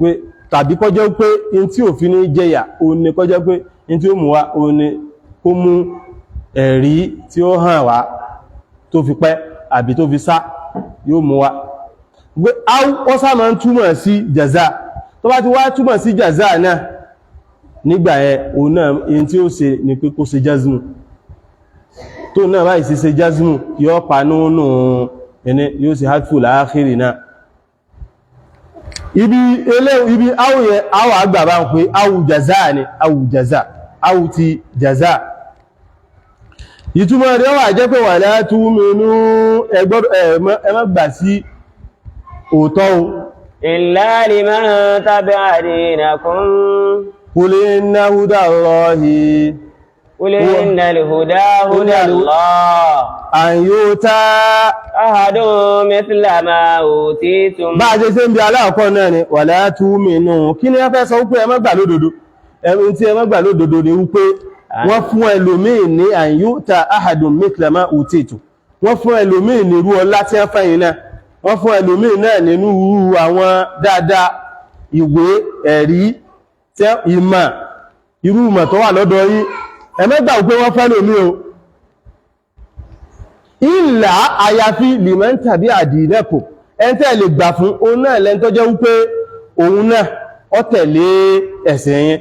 Speaker 2: pé tàbí kó jẹ́ pé in tí ò fi ní jẹyà òun ni kó jẹ́ pé in tí ó mú wá òun ni kó mú ẹ̀rí tí ó hàn wá tó fi pẹ́ àbí tó fi sá yóò mú wá gbé ó sá máa ń túmọ̀ sí jaza tó bá ti wá túmọ̀ sí jaza náà nígbà ẹ̀ òun náà in tí ó ṣe ni pé kó ṣe jazmu tó náà báyìí sí ṣe jazmu yóò pa nínú ẹni yóò ṣe hatfu láàkiri náà ibi áwùyẹ áwù àgbà bá ń pè áwù jaza ni áwù jaza áwù ti jaza ìtumọ̀ rẹ̀ wà jẹ́ pé wà látú mẹ́nu ẹmọ́ gbà sí òótọ́
Speaker 1: إلا لمن تبع دينكم
Speaker 2: قل إن هدى الله
Speaker 1: قل إن الهدى هدى الله
Speaker 2: أن يؤتى
Speaker 1: أحد مثل ما أوتيتم
Speaker 2: bá a ṣe ṣe ń bí aláàkọ́ náà ni ولا تؤمنوا kí ni a fẹ́ sọ wípé ẹ má gbà lódodo ẹ̀mí tí ẹ má gbà lódodo ni wípé wọ́n fún ẹlòmíì ní أن يؤتى أحد مثل ما أوتيتم wọ́n fún ẹlòmíì ní irú ọlá tí wọ́n fẹ́yìn náà wọ́n fún ẹlòmíì náà nínú àwọn dáadáa ìwé ẹ̀rí ìmọ̀ irú ìmọ̀ tó wà lọ́dọ̀ yín ẹ má gbà pé wọ́n fẹ́ lòmí o ìlà àyàfi liman tabi'a dinakum ẹni tẹ́ lè gbà fún òun náà lẹ́ni tó jẹ́ wípé òun náà ó tẹ̀lé ẹ̀sìn yín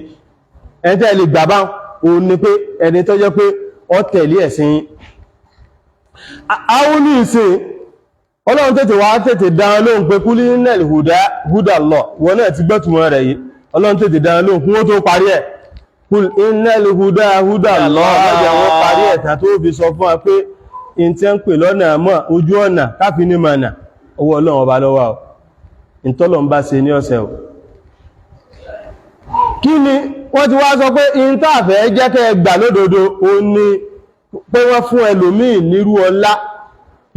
Speaker 2: ẹni tẹ́ lè gbà bá òun ni pé ẹni tó jẹ́ pé ó tẹ̀lé ẹ̀sìn yín àwọn ní ìsìn ọlọ́run tètè wá tètè dáhùn lóhùn pé kúlí nílẹ̀ húdà lọ wọ́n náà ti gbọ́tùmọ̀ rẹ̀ yìí ọlọ́run tètè dáhùn lóhùn fún ó tó parí ẹ̀ kúlí nílẹ̀ húdà lọ ọjọ́ wọn parí ẹ̀ta tó fi sọ fún wa pé in tí ń pè lọ́nà mọ́ ojú ọ̀nà káfí ní mọ̀nà owó ọlọ́run ọba lọ́wọ́ ọ̀ ìtọ́lọ̀ ń bá ṣe ní ọ̀sẹ̀ ò kí ni wọ́n ti wá sọ pé in tàfẹ́ jẹ́kẹ́ gbà lódodo ó ní pé wọ́n fún ẹlòmíì nírú ọlá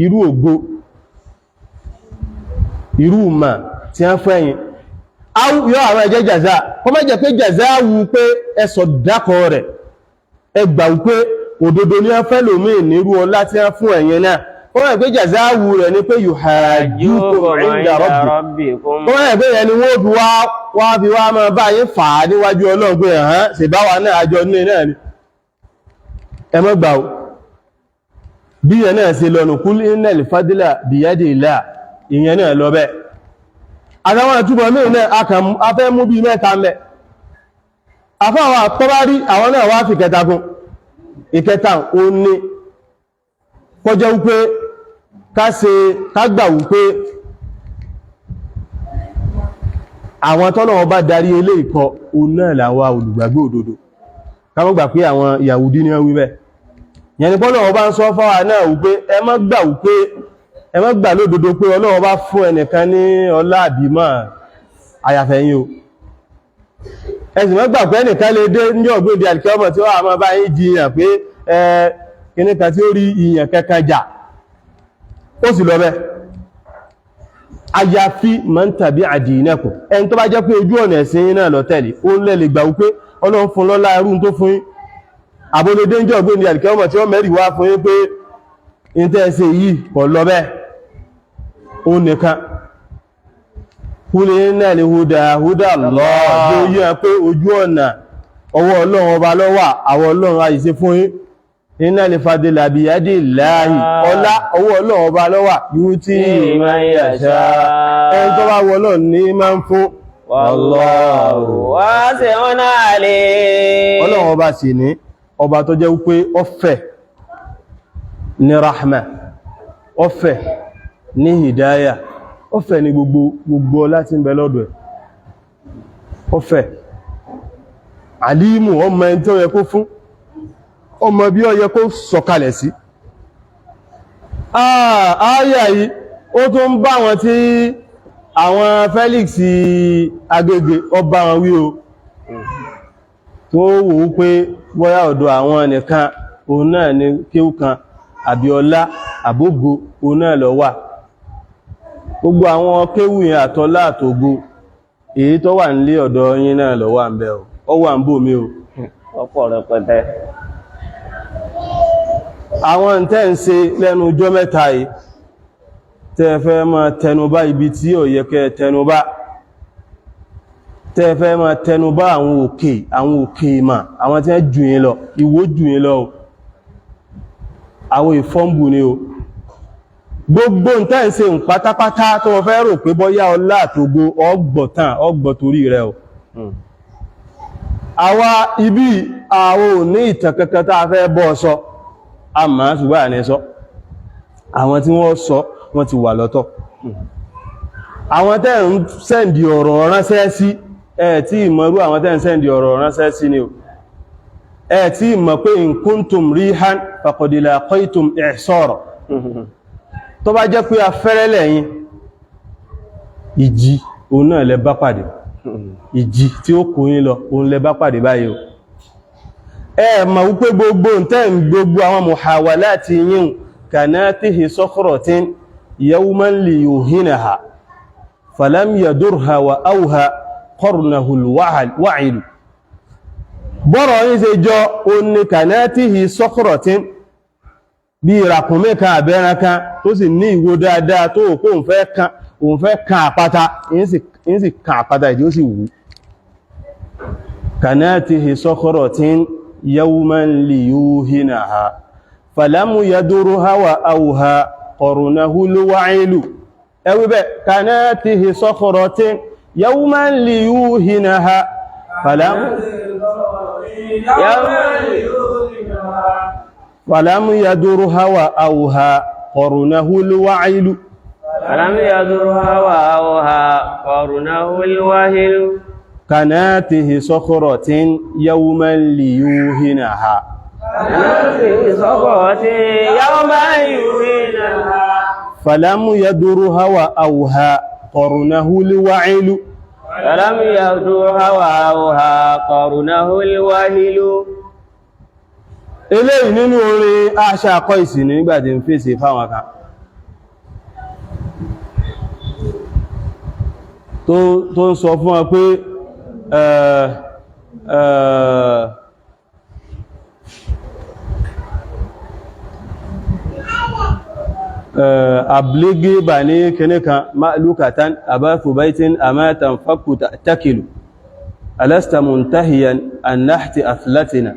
Speaker 2: irú ògo irú mà tí wọ́n fẹ́yìn yọ́ àwọn ẹjẹ́ jàzá kọ́ mọ́ jẹ́ pé jàzá wù pé ẹsọ̀ dákọ̀ rẹ̀ ẹgbà wù pé òdodo ní wọ́n fẹ́ lòmíì nírú ọlá tí wọ́n fún ẹ̀yẹn náà wọ́n rẹ̀ pé jàzá wù rẹ̀ ní pé yuhajjukum inda rabbikum wọ́n rẹ̀ pé ẹni wọ́n fi wá máa bá yín fà á níwájú Ọlọ́run pé ẹ̀hán ṣèbáwa náà àjọ ní náà ni ẹ mọ́ gbà ó bí ẹ̀ náà ṣe lọ́nà kul innal fadla biyadillah ìyẹn náà lọ bẹ́ àtàwọn àtúbọ̀ mí náà afẹ́ mú bí mẹ́ta mẹ́ afáwọn àtọ́bárí àwọn náà wá fi kẹta kún ìkẹta ó ní kọjá wípé kágbà wípé àwọn tọ́nà ọba darí ilé ìkọ òun náà làwà olùgbàgbé òdodo káwọn gbà pé àwọn Yahudi ní wọ́n wí bẹ́ẹ̀ yẹn ni pọ́nà ọba ń sọ fáwà náà wípé ẹ má gbà lódodo pé Ọlọ́run bá fún ẹnìkan ní ọlá àbímọ̀ àyàfẹ́yìn o ẹ̀sìn má gbà pé ẹnìkan lè dé ní ọ̀gbẹ́dẹ̀ àdìkẹ́ọmọ̀ tí ó wà máa bá yín jiyàn pé kìnnìkan tí ó rí ìyàn kankan jà ó sì lọ bẹ́ àyàfi man tabi'a dinakum ẹni tó bá jẹ́ pé ojú ọ̀nà ẹ̀sìn yín náà lọ tẹ̀lé ó lẹ́lẹ̀ gbà wípé Ọlọ́run fún lọ́lá irú tó fún yín àbólódé ń jọ ọ̀gbẹ́dẹ̀ àdìkẹ́ọmọ̀ tí ó mẹ́rì wá fún yín pé ìtẹ́ẹ̀sẹ̀ yìí kọ̀ lọ bẹ́ ó nìkan kúlé náà lè húdà lọ tó yí pé ojú ọ̀nà ọwọ́ Ọlọ́run ọba ló wà àwọn Ọlọ́run àìsí fún yín iná lè fadìlà bí yádì láàáyì ọlá ọwọ́ Ọlọ́run ọba ló wà yíó tí man yasha ẹni tó bá wọ́ Ọlọ́run ní máa ń fún wallahu wasi'un alim Ọlọ́run ọba sì ní ọba tó jẹ́ wípé ọfẹ́ ní rahma ọfẹ́ ní hidaya ọfẹ́ ní gbogbo ọlá tí ń bẹ lọ́dọ̀ ẹ̀ ọfẹ́ alimu ọmọ ẹni tó yẹ kó fún ọmọ bí ó yẹ kó sọ̀kalẹ̀ sí ààyà yìí ó tún bá wọn tí àwọn Felix Agége ọba wọn wí o tó wò ó pé bóyá ọ̀dọ̀ àwọn nìkan òun náà ni kéwú kan àbíọlá àbógo òun náà lọ wà gbogbo àwọn kéwú yẹn àtọlá àtògo èyí tó wà nílé ọ̀dọ̀ yín náà lọ wà ń bẹ ó wà ń bò mí o
Speaker 1: ọ̀pọ̀ rẹpẹtẹ
Speaker 2: àwọn tẹ́ ń ṣe lẹ́nu ọjọ́ mẹ́ta yìí tẹ́ fẹ́ máa tẹnubá ibi tí ó yẹ kẹ́ tẹnubá tẹ́ fẹ́ máa tẹnubá àwọn òkè ìmà àwọn tí wọ́n jù yín lọ ìwó jù yín lọ àwọn ìfọ́nbù ni o gbogbo tẹ́ ń ṣe pátápátá tó wọ́n fẹ́ rò pé bọ́yá ọlá àtògo ọgbọ̀tàn ọgbọ̀torí rẹ̀ o àwa ibi àwọn ò ní ìtàn kankan tá a fẹ́ bọ́ sọ àmà ṣùgbọ́n àní sọ àwọn tí wọ́n sọ wọ́n ti wà lọ́tọ̀ àwọn tẹ́ ń sẹ́ndì ọ̀rọ̀ ránṣẹ́ sí tí ìmọ̀rú àwọn tẹ́ ń sẹ́ndì ọ̀rọ̀ ránṣẹ́ sí ni o tí ìmọ̀ pé in kuntum rihan faqad laqaytum i'sara tó bá jẹ́ pé afẹ́rẹ́ lẹ́yìn ìjì òun náà lẹ bá pàdé ìjì tí ó kó yín lọ òun lẹ bá pàdé báyìí o ma wípé gbogbo ǹtẹ́ gbogbo àwọn muhawalati yín kanatihi sakhratin yawman li yuhinaha falam yadurha wa awha qarnahu al-wa'il bọ́rọ̀ yín ṣe jọ oní kanatihi sakhratin bí ìràkùnmẹ́ kan àbẹ́ran kan tó sì ní ìwo dáadáa tó kó òun fẹ́ kan àpáta yín sì kan àpáta ìdí ó sì wù kanatihi sakhratin yawman liyuhinaha falamu yadurha wa awha qarnahu al-wa'ilu ẹwí bẹ́ kanatihi sakhratin yawman liyuhinaha falamu yadurha wa awha qarnahu al-wa'ilu
Speaker 1: فلم يذر هواها قرنه الوهل
Speaker 2: كناته صخرة يوما ليوهنها
Speaker 1: في صخرة يوما يوهنها
Speaker 2: فلم يدرها وأوها قرنه الوعل
Speaker 1: فلم يذر هواها قرنه الوهل.
Speaker 2: eléyìí nínú orin Aṣa Qaisi nígbàtí ń fèsì fáwọn kan tó ń sọ fún wọn pé abligi bani kinikan ma'lukatan abathu baitin amatan fakku ta'takilu alasta muntahiyan an nahti athlatina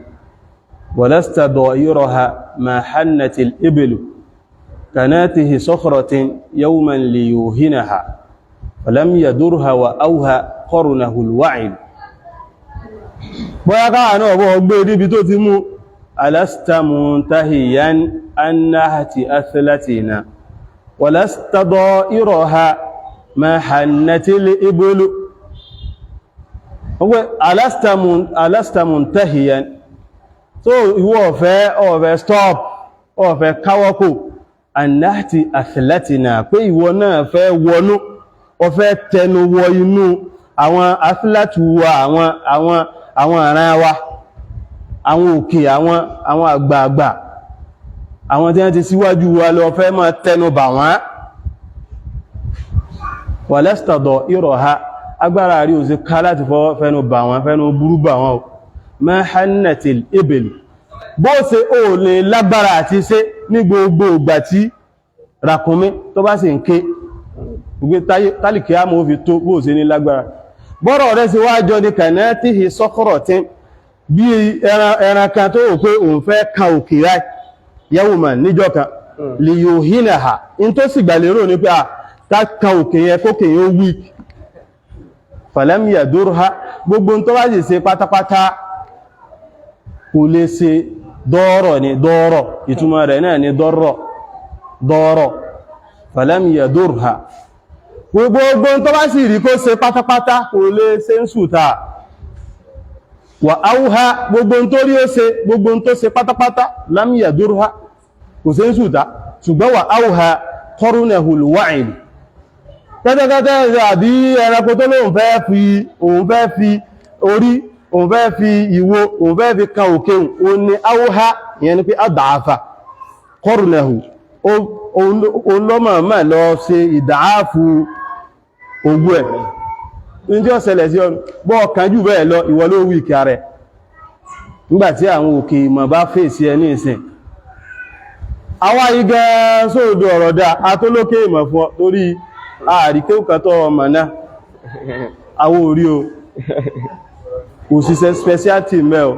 Speaker 2: ولست ضائرها ما حنت الإبل كناته صخرة يوما ليوهنها فلم يدرها وأوها قرنه الوعل بوياكا أنا أبو أبو بيتو تمو ألست منتهيا أن نهت أثلتنا ولست ضائرها ما حنت الإبل ألست منتهيا so ìwọ ọ̀fẹ́ stop ọ̀fẹ́ káwọ́kò annáti athletina pé ìwọ náà fẹ́ wọnú ọ̀fẹ́ tẹnu wọ inú àwọn athlete wa àwọn àrán wa àwọn òkè àwọn àgbààgbà àwọn tí wọ́n ti síwájú wa lọ fẹ́ máa tẹnu bà wọ́n wàlẹ́stàdọ̀ ìrọ̀ha agbára rí ò sí ká láti fẹ́nu bà wọ́n fẹ́nu burú bà wọ́n ma hannatil ibelu bó ṣe ó lè lágbára àti ṣe ní gbogbo ìgbà tí ràkúnmí tó bá sì ń ké gbé tálìkì á mọ́ fi tó bó ṣe ní lágbára bọ́rọ̀ rẹ̀ sí wájọ ní kànátíhì sọ́kọ̀rọ̀ tí bí ẹran kan tó rò pé òun fẹ́ kan òkè ráì yawman níjọ́ kan lè yóò hínà ha in tó sì gbàlérò ní pé ká kan òkè yẹn kókè yẹn weak falam yadurha gbogbo tó bá sì ṣe pátápátá kò lè ṣe dọ́rọ̀ ní dọ́rọ̀ ìtumọ̀ rẹ̀ náà ní dọ́rọ̀ falam yadurha gbogbo tó bá sì rí kó ṣe pátápátá kò lè ṣe ń sùta wà áwúhá gbogbo tó rí ó ṣe gbogbo tó ṣe pátápátá lam yadurha kò ṣe ń sùta ṣùgbọ́n wà áwúhá qarnahul wa'il tẹ́tẹ́tẹ́tẹ́ àbí ẹranko tó lóun fẹ́ fi orí òun fẹ́ fi ìwo òun fẹ́ fi kan òkè òun ni áwúhá ìyẹn ni pé àdáàfà qarnahu òun lọ́mọ̀ọ́mọ̀ lọ ṣe ìdáàfù ogún ẹ̀ ní tí ó ṣẹlẹ̀ sí ọ̀nà bọ́ kánjú bẹ́ẹ̀ lọ ìwọ ló wí ìkà rẹ̀ nígbàtí àwọn òkè ìmọ̀ bá fèsì ẹ ní ìsìn àwa igẹ́ sóòdó ọ̀rọ̀ dáa atólókè ìmọ̀ fún ọ lórí àríkẹ́ òkàtọ̀ ọmọ náà àwọ orí o kò síṣẹ́ speciality mẹ́ o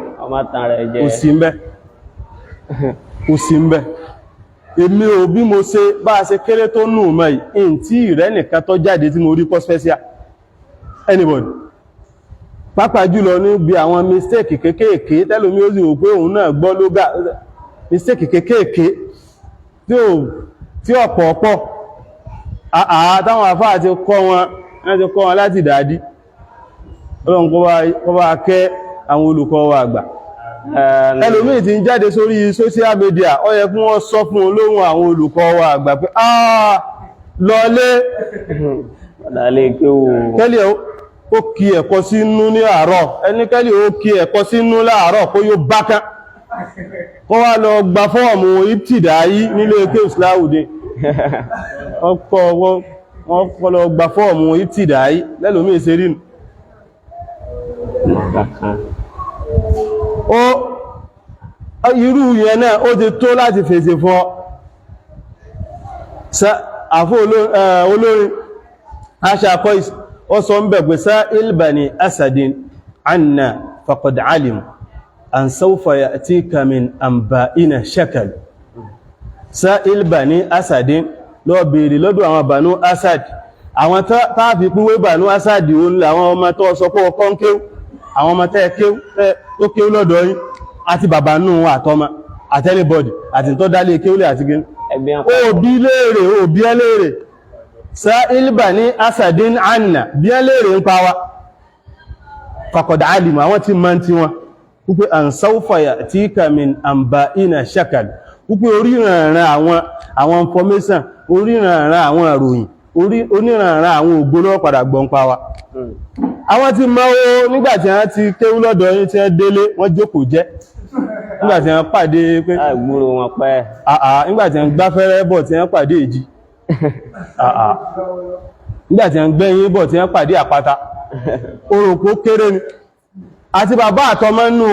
Speaker 2: kò sí mẹ́ èmi ò bí mo ṣe bá ṣe kéré tó nù mẹ́ yìí tí ìrẹ́ nìkan tó jáde tí mo rí pọ́ special anybody pàápàá jùlọ níbi àwọn mistake kékèké tẹ́lómi ó sì rò pé òun náà gbọ́ lógà mistake kékèké tí ọ̀pọ̀ táwọn àfáà ti kọ́ wọn láti dàádí ọlọ́run kó bá kẹ́ àwọn olùkọ́ wa àgbà ẹlòmí tí ń jáde sórí social media ó yẹ kí wọ́n sọ fún olóhùn àwọn olùkọ́ wa àgbà pé lọlé kẹ́lì ó kí ẹ̀kọ́ sínú ní àárọ̀ ẹni kẹ́lì ó kí ẹ̀kọ́ sínú láàárọ̀ kó yóò bákán kó wá lọ gba fọ́ọ̀mù ìtìdáyí nílé ẹgbẹ́ ìsìláwùdé wọ́n kọ́ lọ gba fọ́ọ̀mù ìtìdáyí lẹ́lòmí ìṣerínù irú yẹn náà ó ti tó láti fèsì fún àfó olórin Aṣa Qaisi ó sọ ń bẹ̀ pé sa'il bani asadin anna faqad alim an sawfa ya'tika min anba'ina shakal sa'il bani asadin lọ bèèrè lọ́dọ̀ àwọn Banu Asad àwọn táàfi pínwé Banu Asad òun làwọn ọmọ tó sọ pé ọkọ́ ń kéw àwọn ọmọ tẹ́ tó kéw lọ́dọ̀ yín àti bàbá nù àtọmọ àtẹ́lẹ̀bọ̀dì àti tó dálé kéwlẹ̀ àti gẹ́n òbí ẹlẹ́rẹ̀ sa'il bani asadin anna bí ẹ lèrè ń pa wa faqad alima àwọn tí ma ń tí wọn wípé an sawfa ya'tika min anba'ina shakal wípé oríranran àwọn information oríranran àwọn ìròyìn oníranran àwọn ògbólọ́ padà gbọ́n pa wa àwọn tí ma ó nígbàtí wọ́n ti kéwú lọ́dọ̀ yín tí wọ́n délé wọ́n jókòó jẹ́ nígbàtí wọ́n pàdé pé
Speaker 1: àgbúrò wọn pẹ́
Speaker 2: nígbàtí wọ́n gbáfẹ́rẹ́ bọ̀ tí wọ́n pàdé èjì nígbàtí wọ́n gbẹ́yìn bọ̀ tí wọ́n pàdé àpáta oròkó kéré ni àti bàbá àtọmọ nínú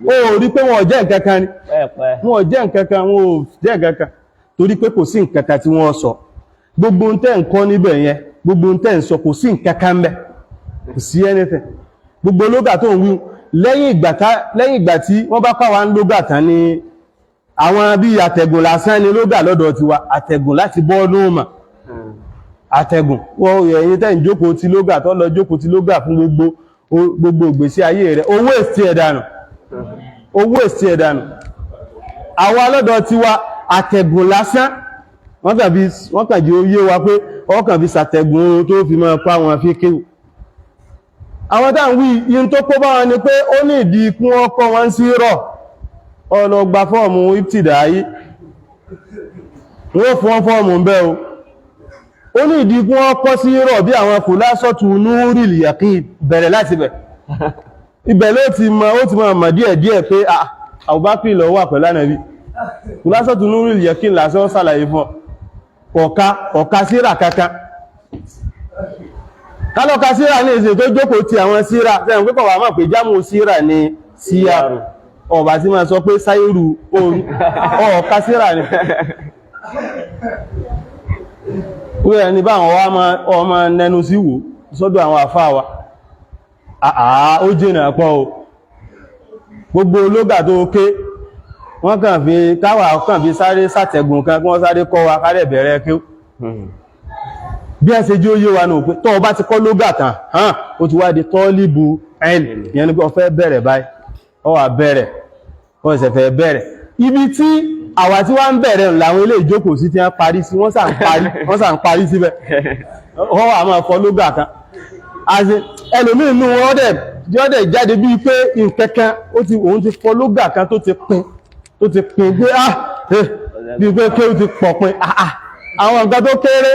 Speaker 2: wọn ó rí pé wọn ò jẹ́ nǹkankan ni wọn ò jẹ́ nǹkankan wọn ò jẹ́ nǹkankan torí pé kò sí nǹkankan tí wọ́n sọ gbogbo ń tẹ́ ń kọ́ níbẹ̀ yẹn gbogbo ń tẹ́ ń sọ kò sí nǹkankan bẹ́ kò sí anything gbogbo lógà tó ń wí lẹ́yìn ìgbà tí wọ́n bá pàwà ń lógà tán ní àwọn bí àtẹ̀gùn lásán ni lógà lọ́dọ̀ ti wa àtẹ̀gùn láti bọ́ lóòmà àtẹ̀gùn wọ́n ẹ̀yìn tẹ́ ń jókòó ti lógà tó lọ jókòó ti lógà fún gbogbo ìgbésí ayé rẹ̀ owó èsì ẹ̀dànù àwọn lọ́dọ̀ ti wa àtẹ̀gùn lásán wọ́n kàn jẹ́ oyé wa pé ọkàn fi sàtẹ̀gùn tó fi máa pa wọn fi kéwù àwọn tá ń wí yín tó kó bá wọn ni pé ó ní ìdí kún ọkọ̀ wọn sí rọ̀ ọlọ́gba fọ́ọ̀mù ìptìdáyí wọ́n fún fọ́ọ̀mù ń bẹ́ o ó ní ìdí kún ọkọ̀ sí rọ̀ bí àwọn kùlásọ́tù núrìl yaqin bẹ̀rẹ̀ láti bẹ̀ ibẹ̀ ló ti mọ̀ díẹ̀ pé Abubakar ló wà pẹ̀lú Ànábì kùlásọ́tù núrìl yaqin lásán sàlàyé fún ọ̀ka síra kankan kálọ́ka síra ní ìsìn tó jókòó ti àwọn síra tẹ́yìn pípọ̀ wà mọ̀ pé jámù síra ní síyà ọba tí ma sọ pé sáírù ọ̀ọ̀ká síra ní wíyẹ̀ ní báwọn ọmọ nẹnu sí wò sọ́dọ̀ àwọn àfáà wa ó jìnà pọ̀ o gbogbo ológà tó ké wọ́n kàn fi káwà kàn fi sáré sàtẹ̀gùn kan kí wọ́n sáré kọ́ wa kárẹ̀ bẹ̀rẹ̀ kí bí ẹ ṣe jí ó yé wa náà pé tọ́ ọba ti kọ́ lógà tán ó ti wá di tọ́líbù ẹ̀lì ìyẹn ni pé ó fẹ́ bẹ̀rẹ̀ báyìí ó wá bẹ̀rẹ̀ ó ṣẹ̀ fẹ́ bẹ̀rẹ̀ ibi tí àwa tí wá ń bẹ̀rẹ̀ làwọn ilé ìjókòó sí ti wọ́n parí sí wọ́n sàn parí síbẹ̀ ó wà máa fọ́ lógà kan ẹlòmíì inú wọn dẹ̀ jáde bíi pé nkẹ́kẹ́ òun ti fọ́ lógà kan tó ti pin pé bíi pé kí ó ti pọ̀ pin àwọn nǹkan tó kéré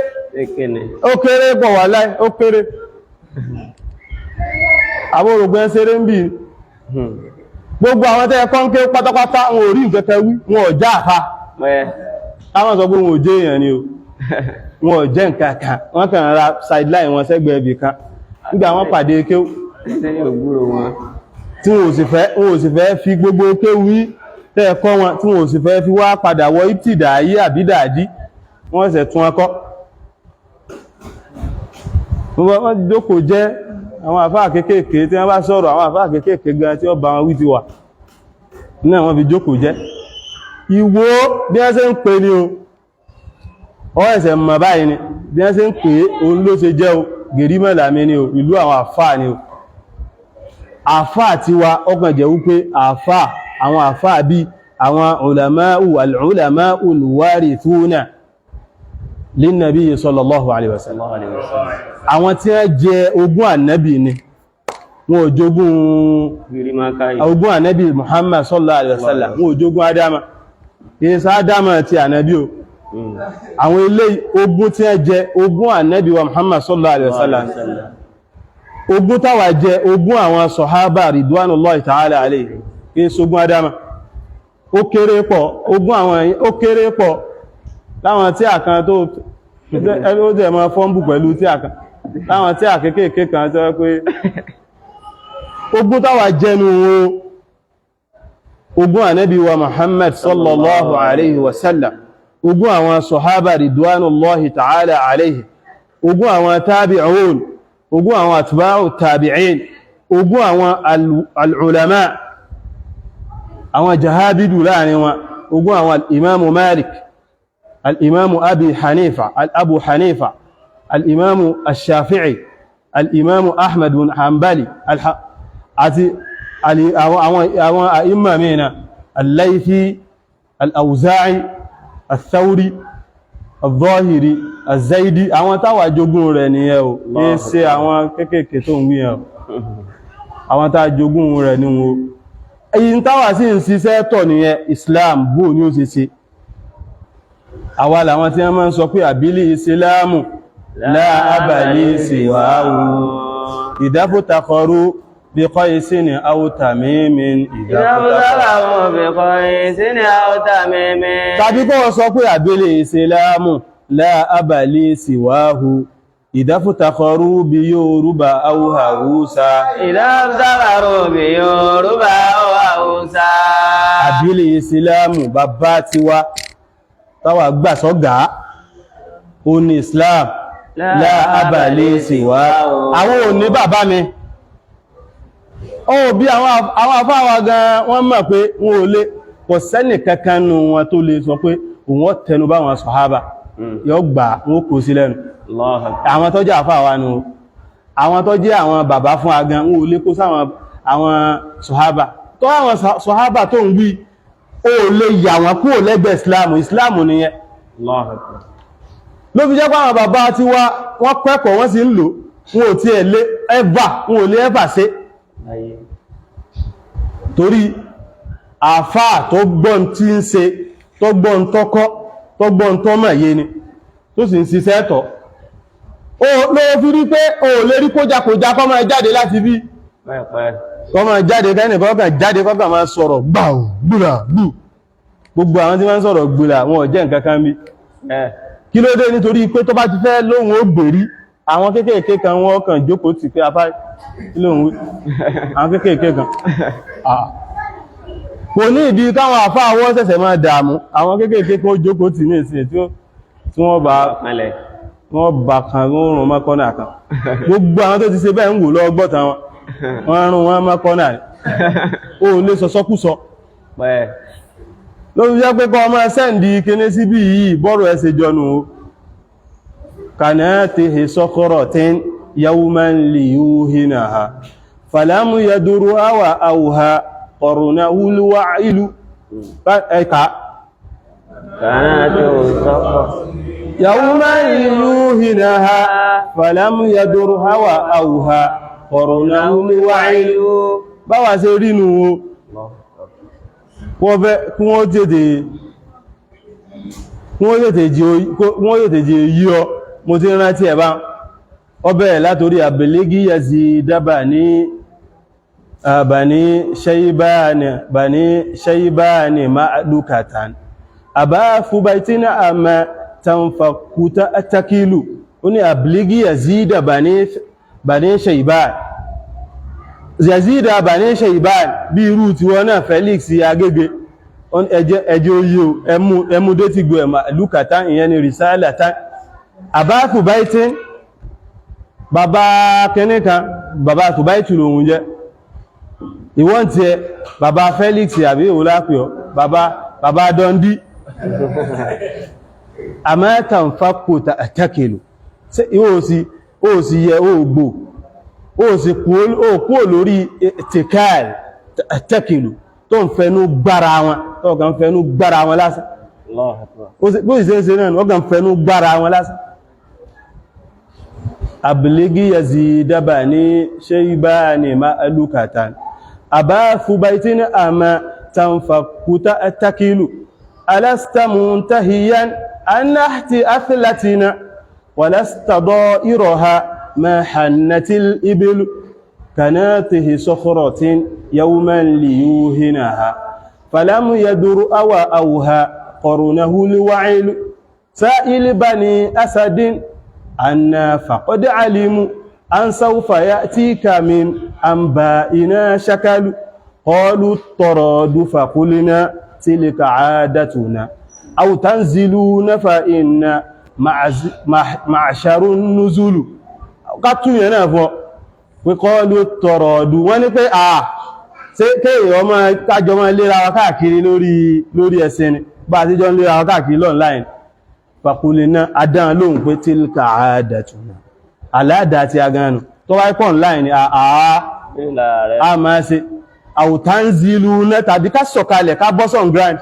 Speaker 2: ó kéré pọ̀ wà láì ó kéré àwọn òrògbẹ́ ṣeré ń bí gbogbo àwọn tẹ́ ẹ̀kọ́ ń ké pátápátá wọn ò rí ìkẹ́kẹ́ wí wọn ò já àfá káwọn sọ pé wọn ò jẹ́ èèyàn ni o wọn ò jẹ́ nǹkan kan wọ́n kàn ra sideline wọn sẹ́gbẹ̀ẹ́ ibì kan nígbà wọ́n pàdé ké tí wọn ò sì fẹ́ fi gbogbo ké wí tẹ́ ẹ̀kọ́ wọn tí wọn ò sì fẹ́ fi wá padà wọ ìtìdáyé àbídàdí wọ́n ṣẹ̀ tún ọkọ́ wọ́n jókòó jẹ́ àwọn àfáà kéékèèké tí wọ́n bá sọ̀rọ̀ àwọn àfáà kéékèèké gan tí ó bá wọn wí ti wà náà wọ́n fi jókòó jẹ́ ìwò bí wọ́n ṣe ń pè ní o ẹ̀sẹ̀ mọ̀ báyìí ni bí wọ́n ṣe ń pè òun ló ṣe jẹ́ o gèrí mẹ́làmí ni o ìlú àwọn àfáà ni o àfáà ti wa ọgbọ̀n jẹ́ wípé àwọn àfáà bí àwọn ulama'u al-warithuna linnabi sallallahu alaihi wasallam àwọn tí wọ́n jẹ ogún ànábì ni wọn ò jogún ànábì Muhammad sallallahu alaihi wasallam wọn ò jogún Adama ìsá Adama ti ànábì o àwọn ilé ogún tí wọ́n jẹ ogún ànábì wa Muhammad sallallahu alaihi wasallam ogún táwa jẹ ogún àwọn sọ̀hábà ridwanullahi ta'ala alaihi kí é sógún Adama ó kéré pọ̀ ogún àwọn ó kéré pọ̀ láwọn tí àkan tó ó jẹ mọ́ fọ́nbù pẹ̀lú tí àkan láwọn tí àkékèké kan tó pé ogún táwà jẹnu ogún ànábì wa Muhammad sallallahu alaihi wasallam ogún àwọn sọ̀hábà ridwanullahi ta'ala alaihi ogún àwọn tabi'un ogún àwọn atba'u tabi'in ogún àwọn al'ulama àwọn jahabidu láàrin wọn ogún àwọn al'imamu Malik الإمام أبو حنيفة الإمام الشافعي الإمام أحمد بن حنبلي àwọn àìmà mìíràn الليثي الأوزاعي الثوري al-Zahiri az-Zaidi àwọn táwà jogún rẹ̀ nìyẹn o ní ṣe àwọn kéékèèké tó ń wí yẹn o àwọn táwà jogún rẹ̀ ní wọn èyí táwà sí ń ṣiṣẹ́ tọ̀ nìyẹn Islam bó ní ó ṣe ṣe àwa làwọn tí wọ́n máa ń sọ pé àbílí ìsìláàmù láàbàlì síwáwù ìdáfótakọrú bí kọ́ isí ni áwùtà mímín
Speaker 1: ìdáfótakọrú bí kọ́ isí ni áwùtà mímín
Speaker 2: tàbí kọ́ sọ pé àbílí ìsìláàmù láàbàlì síwáwù ìdáfótakọrú bí Yorùbá áwù Haúsá
Speaker 1: ìdáfótakọrú bí Yorùbá áwù Haúsá
Speaker 2: àbílí ìsìláàmù bàbá tiwa táwà gbà sọ́gá ó ní Islam láàbàlé síwá àwọn ò ní bàbá mi ó bí àwọn afáwà gan wọ́n mọ̀ pé wọ́n ò lè kò sẹ́nì kankan nù wọn tó lè sọ pé òun tẹnu bá wọn sọ̀hábà yóò gbà wọ́n kò sí lẹ́nu àwọn tó jẹ́ àfáwà nù àwọn tó jẹ́ àwọn bàbá fún agan wọ́n ò lè kó sáwọn àwọn sọ̀hábà tó àwọn sọ̀hábà tó ń wí ó lè yà wọn kúrò lẹ́gbẹ̀ẹ́ Islamu nìyẹn ló fi jẹ́ pàwọn bàbá tí wọ́n kẹ́kọ̀ọ́ wọ́n sì ń lò wọn ò tí ẹ̀ lé wọn ò lé ẹ́fà sí torí àfáà tó gbọ́n tí ń ṣe tó gbọ́n tọ́kọ́ tó gbọ́n tọ́mọ̀ yé ni tó sì ń ṣiṣẹ́ tọ́ ló fi rí pé o lè rí kójákójá kọ́ máa jáde láti bí kọ́ máa jáde kọ́kàn máa sọ̀rọ̀ gbàù gbùrà gbù gbogbo àwọn tí wọ́n sọ̀rọ̀ gbùrà wọn ò jẹ́ nǹkan kan bí kí ló dé nítorí pé tó bá ti fẹ́ lóhun ó gbèrí àwọn kéékèèké kan wọ́n kàn jókòó ti pé apá lóhun àwọn kéékèèké kan kò ní ìdí káwọn àfá wọ́n ṣẹ̀ṣẹ̀ máa dààmú àwọn kéékèèké kan ó jókòó ti ní ìsìn tí wọ́n bá kan rún mọ́kànnà kan gbogbo àwọn tó ti ṣe bẹ́ẹ̀ ń wò lọ gbọ́ta wọ́n rún wọn mọ́kànnà ó lè sọsọ́kúsọ lórí jẹ́ pé kọ́ ọmọ sẹ́ndì kíní síbí yìí bọ́rọ̀ ẹsẹ̀ jọnù kanatihi sakhratin yawman liyuhinaha falamu yaduru awa awha qarnahu alwa'ilu ẹ̀ka yawman liyuhinaha falamu yaduru awa awha qarnahu alwa'ilu báwa ṣe rínú wọ́n fẹ́ kí wọ́n tètè jí yí ọ mo ti rántí ẹ̀bá ọ bẹ̀rẹ̀ látorí àbẹ̀lẹ́gí Yazid bani shaybani ma'lukatan àbá fúbaitina àmà tanfakuta atakilu ó ní àbẹ̀lẹ́gí Yazid bani shaybani Yazida bani Shayban bí irú tí wọ́n náà Felix Agége ẹjẹ́ oyé ẹmú dé ti gbò ẹ̀mà lúkàtá ìyẹn ni risalata àbá Fubaitin bàbá kẹ́nìkan bàbá Fubaitu lòun jẹ́ ìwọ́n tí ẹ bàbá Felix àbí ìwòlápìọ́ bàbá Dundee àmẹ́ta ń fàkóta àtàkèlò ó sì yẹ ògbò ó sì kú lórí tìkáàl tẹ́kìlù tó ń fẹnú gbára wọn tó kàn fẹnú gbára wọn lásán bó ìsẹ́nsẹ́ náà wọ́n kàn fẹnú gbára wọn lásán àbìlégí Yazid bani shaybani ma'lukatan àbá Fubaitin àmà tanfakuta tẹ́kìlù alasta muntahiyan annahti athlatina walasta da'iroha ما حنت الإبل كناته صخرة يوما ليوهنها فلم يدر أوها قرنه الوعيل سائل بني أسد عنا فقد علموا أن سوف يأتيك من أنبائنا شكل قالوا الطراد فقلنا تلك عادتنا أو تنزلون فإن معشر النزل kátún yẹn náà fọ́ pé kọ́ ló tọrọ ọdún wọ́n ní pé ṣe kéèyàn ọmọ kájọ mọ́ lera wa káàkiri lórí ẹsẹ̀ ni bá àti jọ ń lera wa káàkiri online fàkúlẹ̀ náà adán lóhun pé tilka àádàtúnà aláàdá ti agánù tó wáyé pọ̀ online ni a máa ṣe àwòtánzìlú náà tàbí ká sọ̀kalẹ̀ ká bọ́sọ̀n grand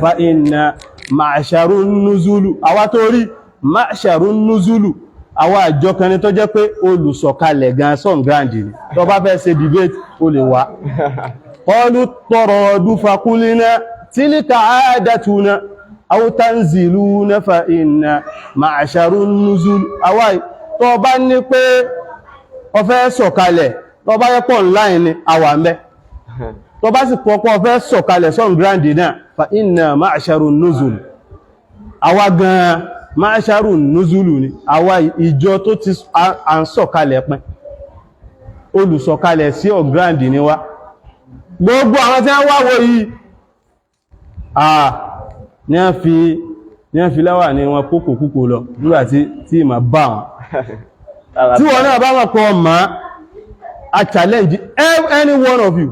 Speaker 2: fa inna ma'sharun nuzulu àwa tó rí ma'sharun nuzulu àwa àjọ kan ni tó jẹ́ pé olùsọ̀kalẹ̀ gan son grand ni tó bá fẹ́ ṣe debate ó lè wá qalu taradu faqulna tilka aadatuna aw tanziluna fa inna ma'sharun nuzul àwa tó bá ní pé ó fẹ́ sọ̀kalẹ̀ tó bá yẹ pọ̀ online ni àwa ńbẹ̀ tó bá sì pọ̀pọ̀ fẹ́ sọ̀kalẹ̀ son grand náà fa inna ma'sharun nuzul àwa gan ma'sharun nuzulu ni àwa ìjọ tó ti à ń sọ̀kalẹ̀ pín olùsọ̀kalẹ̀ sí ọ̀ grand ni wá gbogbo àwọn tí wọ́n wáwọ́ yìí ní a fi láwà ní wọn kókò kúkò lọ nígbàtí tí ìmà bá wọn tí wọ́n náà bá wọn kọ́ ma a challenge any one of you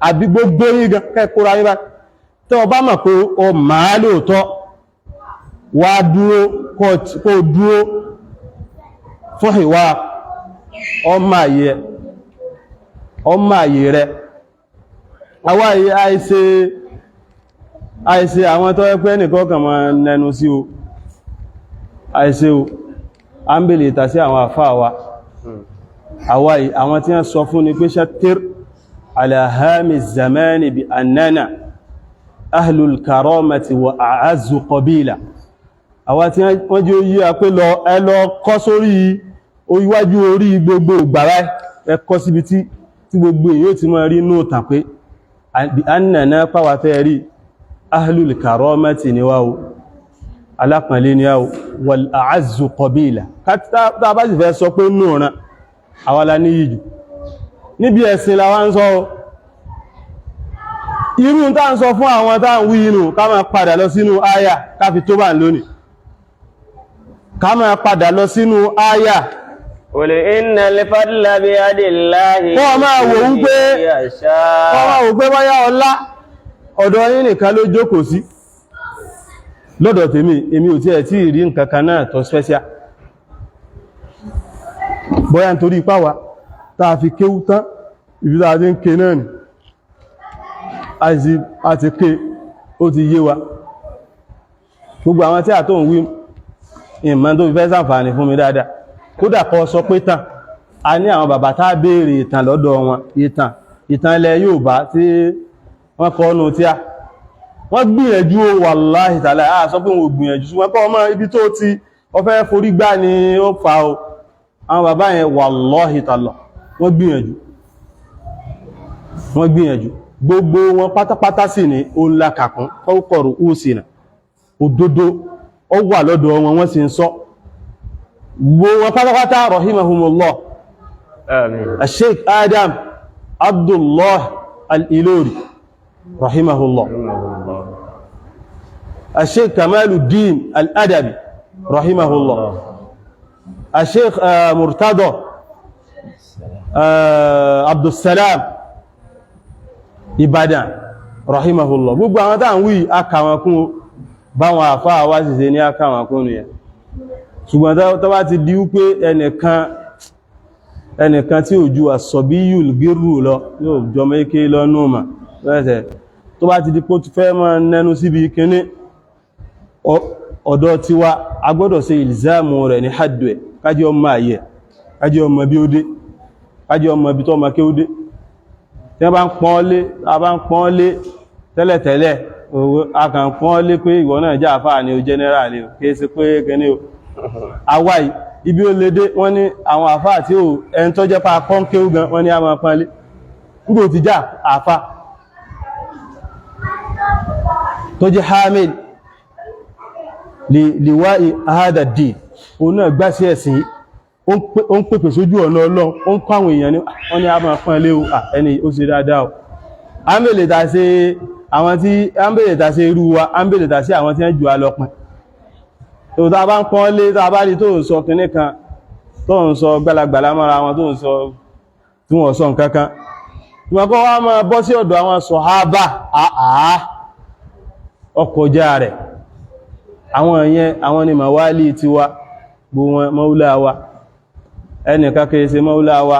Speaker 2: àbí gbogbo yìí gan kẹ́kọ́ra yìí bá tí wọ́n bá mọ̀ pé o máa lóòtọ́ wá dúró kó dúró fún ìwà ọmọ àyè rẹ̀ àwa àìṣe àwọn tó ẹgbẹ́ nìkan kàn máa nẹnu sí o àìṣe o a ń bèèrè ìtà sí àwọn àfáà wa àwọn tí wọ́n sọ fún ni pé ṣattir ala hami zamani bi annana ahlul karamati wa a'azzu qabila àwa tí wọ́n jẹ́ oyí a pé ẹlọ kọ́ sórí iwájú orí gbogbo ìgbàrá ẹkọ́ síbi tí gbogbo èyí ó ti máa rí nóòtà pé bí annana pàwàfẹ́ rí ahlul karamati ni wáwó alápàálé ni wáwó wal a'azzu qabila ká bá sì fẹ́ sọ pé nóòrán àwàlá ní yíjù níbi ẹ̀sìn làwọn ń sọ irú tá ń sọ fún àwọn tá ń wí inú ká máa padà lọ sínú áyà káfi tó bá ń lónìí ká máa padà lọ sínú áyà
Speaker 1: qul innal fadla biyadillahi
Speaker 2: kọ́ máa wò ń pé báyá ọlá ọ̀dọ̀ yín nìkan ló jókòó sí lọ́dọ̀ tèmi èmi ò tí ẹ̀ tí rí nǹkankan náà tó special bóyá nítorí ipá wa táa fi kéwú tán ibi táa ti ń ké náà ni a ti ké ó ti yé wa gbogbo àwọn tí a tó ń wí ìmọ̀ tó fi fẹ́ ṣàǹfààní fún mi dáadáa kódà kọ́ sọ pé tàn a ní àwọn bàbá tá béèrè ìtàn lọ́dọ̀ wọn ìtàn ilẹ̀ Yorùbá tí wọ́n kọ́ ọ́nù tí a wọ́n gbìyànjú wàláhì tààlà a sọ pé wọ́n gbìyànjú ṣùgbọ́n kọ́ ọmọ ibi tó ti ọfẹ́ forí gbá ni ó fa o àwọn bàbá yẹn wàláhì tààlà wọ́n gbìyànjú gbogbo wọn pátápátá sì ní ó ńlá kàkún kọ́kọ̀rọ̀ ó sì nà òdodo ó wà lọ́dọ̀ wọn wọ́n sì ń sọ gbogbo wọn pátápátá rahimahumullah Sheikh Adam Abdullah Al-Ilori rahimahullah Sheikh Kamaluddin Al-Adabi rahimahullah Sheikh Murtada Abdussalam Ìbàdàn rahimahullah gbogbo àwọn tàà ń wí akàwọn kún báwọn àfáà wá sì ṣe ní akàwọn kún ní ẹ̀ ṣùgbọ́n tó bá ti di wípé ẹnìkan tí ò ju àsọ̀bíyùl gírù lọ yóò jọ mẹ́kẹ́ lọ́nà mà lẹ́sẹ̀ tó bá ti di pó ti fẹ́ máa nẹnu síbi kíní ọ̀dọ̀ tiwa a gbọ́dọ̀ ṣe ìlzámù rẹ̀ ní haddu ẹ̀ kájí ọmọ ayẹ kájí ọmọ bí ó dé kájí ọmọ bí tó ọmọ ké ó dé tí wọ́n bá ń pọ́n lé tẹ́lẹ̀tẹ́lẹ̀ a kàn pọ́n lé pé ìwọ náà jẹ́ àfáà ní o general ní o kìí sí pé kẹni o àwáì ibi ó lédé wọ́n ní àwọn àfáà tí ó ẹni tó jẹ́ pa kọ́n kéwú gan wọ́n ní a máa pọ́n lé nígbò ti já àfá tó jẹ́ hamid liwa'i ahadadi òun náà gbá sí ẹ̀sìn ó ń pèpè sójú ọ̀nà Ọlọ́run ó ń kọ́ àwọn èèyàn ní wọ́n ní a máa pọ́n lé o ẹni ó ṣe dáadáa o ámbèlè tà sí àwọn tí ámbèlè tà sí irú wa ámbèlè tà sí àwọn tí wọ́n jù á lọ pin tó tá bá ń pọ́n lé tá bá rí tó ń sọ kinní kan tó ń sọ gbalagbala mọ́ra wọn tó ń sọ tí wọ́n sọ nǹkan kan wọ́n kọ́ wá máa bọ́ sí ọ̀dọ̀ àwọn sọ̀hábà ọkọjá rẹ̀ àwọn ìyẹn àwọn ni màwálì tiwa gbogbo wọn mọ́úlá wa ẹnìkan kìí ṣe mọ́úlá wa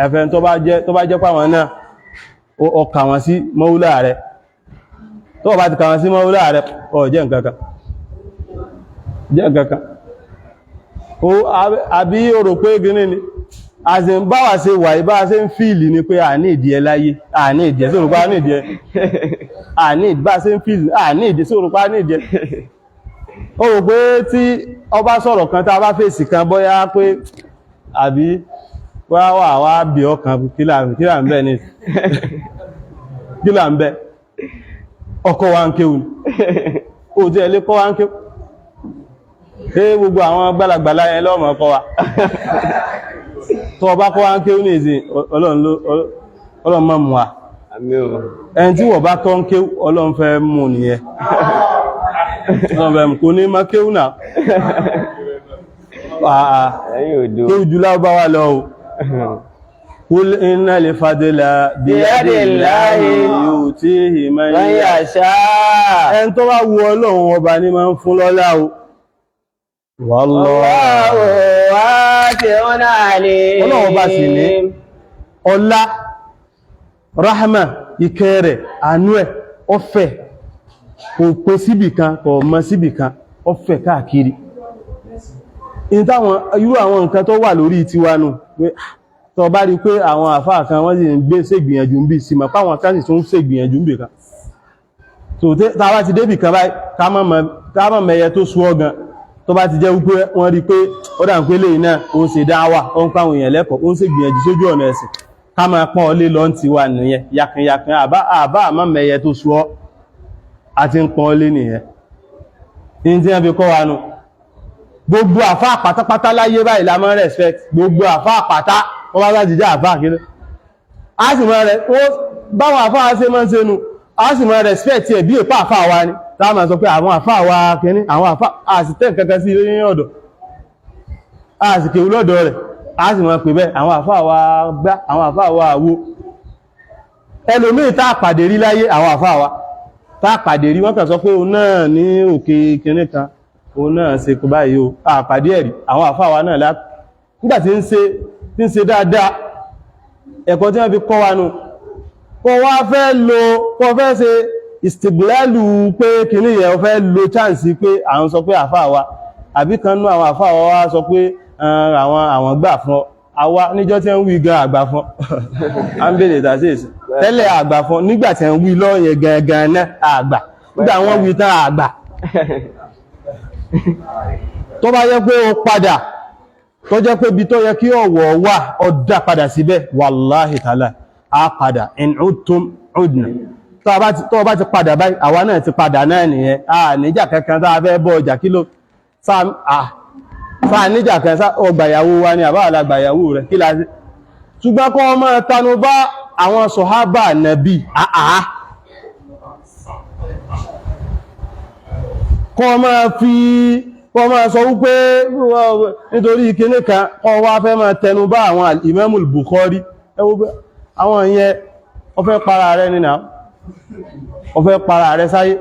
Speaker 2: ẹ̀fẹ́ tó bá jẹ́ pàwọn náà ọkà wọn sí mọ́úlá rẹ̀ tó bá ti kàwọn sí mọ́wúlá rẹ̀ jẹ́ nǹkankan àbí o rò pé gíní ni àti ń báwà ṣe wà ìbá ṣe ń fíìlì ní pé à ní ìdí ẹ láyé à ní ìdí ẹ sórùpá ní ìdí ẹ à ní ìdí bá ṣe ń fíìlì à ní ìdí sórùpá ní ìdí ẹ o rò pé tí ọba sọ̀rọ̀ kan tá a bá fèsì kan bóyá pé àbí wá bí ọkàn kílà ń bẹ ní kílà ń bẹ ọkọ̀ wa ń kéwù ó jẹ́ ilé kọ́ wa ń kéwù ṣe gbogbo àwọn gbálàgbàlá yẹn lọ́mọ ọkọ̀ wa tó ọba kọ́ wa ń kéwù ní ìsìn ọlọ́run mọ́ mú wa ẹni tí wọ́n bá tọ́ ń kéwù ọlọ́run fẹ́ mú nìyẹn ọlọ́run fẹ́ mú kò ní má kéwù náà kéwù jù láwọ́ wá lọ o Qul innal fadla biyadillahi yu'tihi man yasha ẹni tó bá wu ọlọ́run ọba ní máa ń fún lọ́lá o wallahu wasi'un alim ọlọ́run ọba sì ní ọlá rahma ìkẹrẹ àánú ẹ̀ ọ̀fẹ́ kò pé síbìkan kò mọ síbìkan ọ̀fẹ́ káàkiri irú àwọn nǹkan tó wà lórí tiwa nù tó bá rí pé àwọn àfáà kan wọ́n sì ń gbé ṣègbìyànjú ń bí sí ma páwọn káàsì tún ṣègbìyànjú ń bì kan so tàbá ti débì kan báyìí ká mọ̀ mẹ́yẹ tó sú ọgán tó bá ti jẹ́ wípé wọ́n rí pé ó dà ń pé lèyìn náà ó ń ṣe dáwà ó ń pàwọn èèyàn lẹ́kọ̀ọ́ ó ń ṣègbìyànjú sójú ọ̀nà ẹ̀sìn ká máa pọ́n ọlé lọ ti wà nìyẹn yakanyakan àbá àmọ́ mẹ́yẹ tó sú ọ àti ń pọ́n ọlé nìyẹn ní tí wọ́n fi kọ́ wa nù gbogbo àfáà pátápátá láyé báyìí la máa respect gbogbo àfáà pátá wọ́n bá láti jẹ́ àfáà kí ló a sì máa rẹ̀ báwọn àfáà ṣe máa ń ṣe nù a sì máa respect ẹ̀ bí èpá àfáà wa ni táwọn máa sọ pé àwọn àfáà wa kìíní àwọn àfáà a sì tẹ́ nǹkankan sí ní ọ̀dọ̀ a sì kéwú lọ́dọ̀ rẹ̀ a sì máa pè bẹ́ẹ̀ àwọn àfáà wa gbá àwọn àfáà wa àwo ẹlòmíì tá pàdé rí láyé àwọn àfáà wa tá pàdé rí wọ́n kàn sọ pé òun náà ní òkè kìíní kan òun náà ṣe kò báyìí o àpàdé ẹ̀rí àwọn àfáà wa náà nígbà tí ń ṣe dáadáa ẹ̀kọ́ tí wọ́n fi kọ́ wa nù kọ́ wá fẹ́ ṣe ìstìgbìlẹ́lù pé kìíní yẹ fẹ́ lo chance pé àwọn sọ pé àfáà wa àbí kan nú àwọn àfáà wa sọ pé àwọn gbà fún àwa níjọ́ tí ń wí gan àgbà fún a ń bèèrè ìdásíèsì tẹ́lẹ̀ àgbà fún nígbà tí ń wí lọ́yẹ gangan náà àgbà nígbà wọ́n wí tán àgbà tó bá yẹ pé ó padà tó jẹ́ pé bí tó yẹ kí ọ̀wọ̀ wà ọdá padà síbẹ̀ wàláhì tààlà á padà in udtum udna tó bá ti padà báyìí àwa náà ti padà náà nìyẹn níjà kankan tá a fẹ́ bọ́ ọjà kí ló sáà níjà kan ọgbàyàwó wa ni àbá àlàgbàyàwó rẹ̀ kí láti ṣùgbọ́n kọ́ ọmọ tanu bá àwọn sọ̀hábà nàbí kọ́ máa sọ wípé nítorí ìkíní kan kọ́ wá fẹ́ máa tẹnu bá àwọn Imamul Bukhari àwọn ìyẹn ó fẹ́ para rẹ̀ nínú ó fẹ́ para rẹ̀ sáyé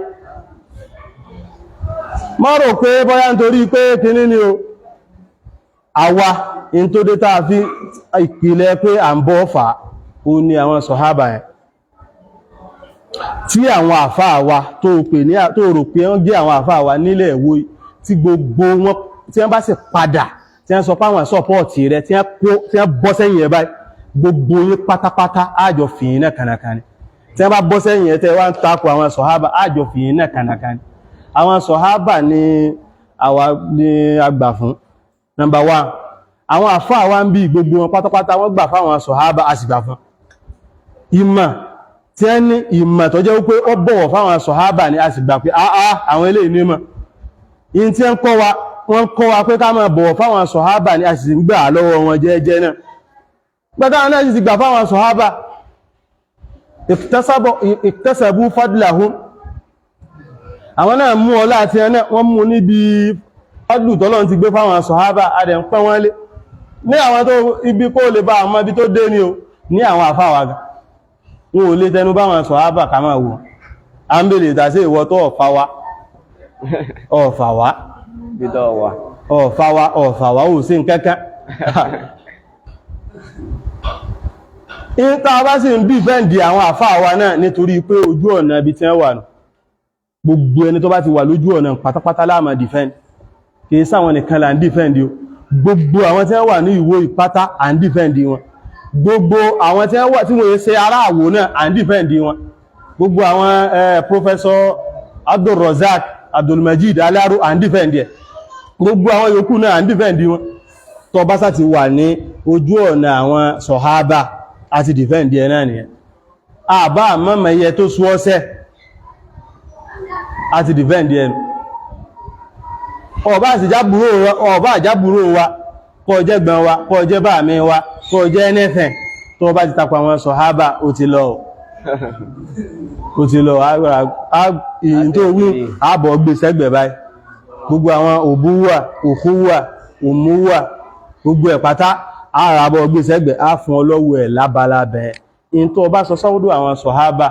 Speaker 2: má rò pé bóyá nítorí pé kíní ni o àwa in tó dé táa fi ìpìlẹ̀ pé à ń bọ́ fà ó ní àwọn sọ̀hábà yẹn tí àwọn àfáà wa tó rò pé wọ́n gé àwọn àfáà wa nílẹ̀ èwo tí gbogbo wọn tí wọ́n bá sì padà tí wọ́n sọ pé àwọn sọ́pọ̀tì rẹ̀ tí wọ́n bọ́ sẹ́yìn ẹ̀ báyìí gbogbo yín pátápátá àjọ fìyìn náà kànàkàní tí wọ́n bá bọ́ sẹ́yìn ẹ̀ tẹ́ wọ́n ń takò àwọn sọ̀hábà àjọ fìyìn náà kànàkàní àwọn sọ̀hábà ni àwa ní àgbà fún number 1 àwọn àfáà wa ń bí gbogbo wọn pátápátá wọ́n gbà fáwọn sọ̀hábà a sì gbà fún ìmọ̀ tí ẹ ní ìmọ̀ tó jẹ́ wípé ó bọ̀wọ̀ fáwọn sọ̀hábà ní a sì gbà pé àwọn eléyìí ní mọ̀ in tí wọ́n kọ́ wa pé ká máa bọ̀wọ̀ fáwọn sọ̀hábà ní a sì ń gbà lọ́wọ́ wọn jẹ́ẹ́jẹ́ náà gbátá náà sì gbà fáwọn sọ̀hábà iktasabu fadlahum àwọn náà mú ọlá àti ẹnà wọ́n mú níbi fadlu tọ́lọ́run ti gbé fáwọn sọ̀hábà adẹ̀ ń pẹ́ wọ́n lé ní àwọn tó ibi kó lè bá àwọn ibi tó dé ní o ní àwọn àfáwà gan wọn ò lè tẹnu bá wọn sọ̀hábà ká máa wò a ń bèèrè ìtàsí ìwọ tó ọ̀fàwà ò sí nkẹ́kẹ́ ìta bá sì ń bí fẹ́ǹdì àwọn àfáwà náà nítorí pé ojú ọ̀nà ibi tí wọ́n wà nù gbogbo ẹni tó bá ti wà lójú ọ̀nà pátápátá la máa defend kìí sáwọn nìkan là ń defend o gbogbo àwọn tí wọ́n wà ní Ìwó ìpátá à ń defend wọn gbogbo àwọn tí wọ́n wà tí wọ́n ṣe ará Àwó náà à ń defend wọn gbogbo àwọn Professor Abdulrazak Abdulmajid Alaro à ń defend ẹ̀ gbogbo àwọn yòókù náà à ń defend wọn tó bá sá ti wà ní ojú ọ̀nà àwọn sọ̀hábà àti defend ẹ̀ náà nìyẹn àbá àmọ́mọ̀ iye tó sú ọ́sẹ́ àti defend ẹ̀ ọba àjábúrò wa kó jẹ́ gbọ́n wa kó jẹ́ bá mi wa kó jẹ́ anything tó bá ti takwa àwọn sọ̀hábà ó ti lọ ìyìn tó wí àbọ̀ gbé sẹ́gbẹ̀ báyìí gbogbo àwọn òbúwà òkúwà òmúwà gbogbo ẹ̀ pátá àràbọ̀ gbé sẹ́gbẹ̀ á fún ọlọ́wọ́ ẹ̀ lábalábẹ̀ in tó bá sọ sọ́wọ́dọ̀ àwọn sọ̀hábà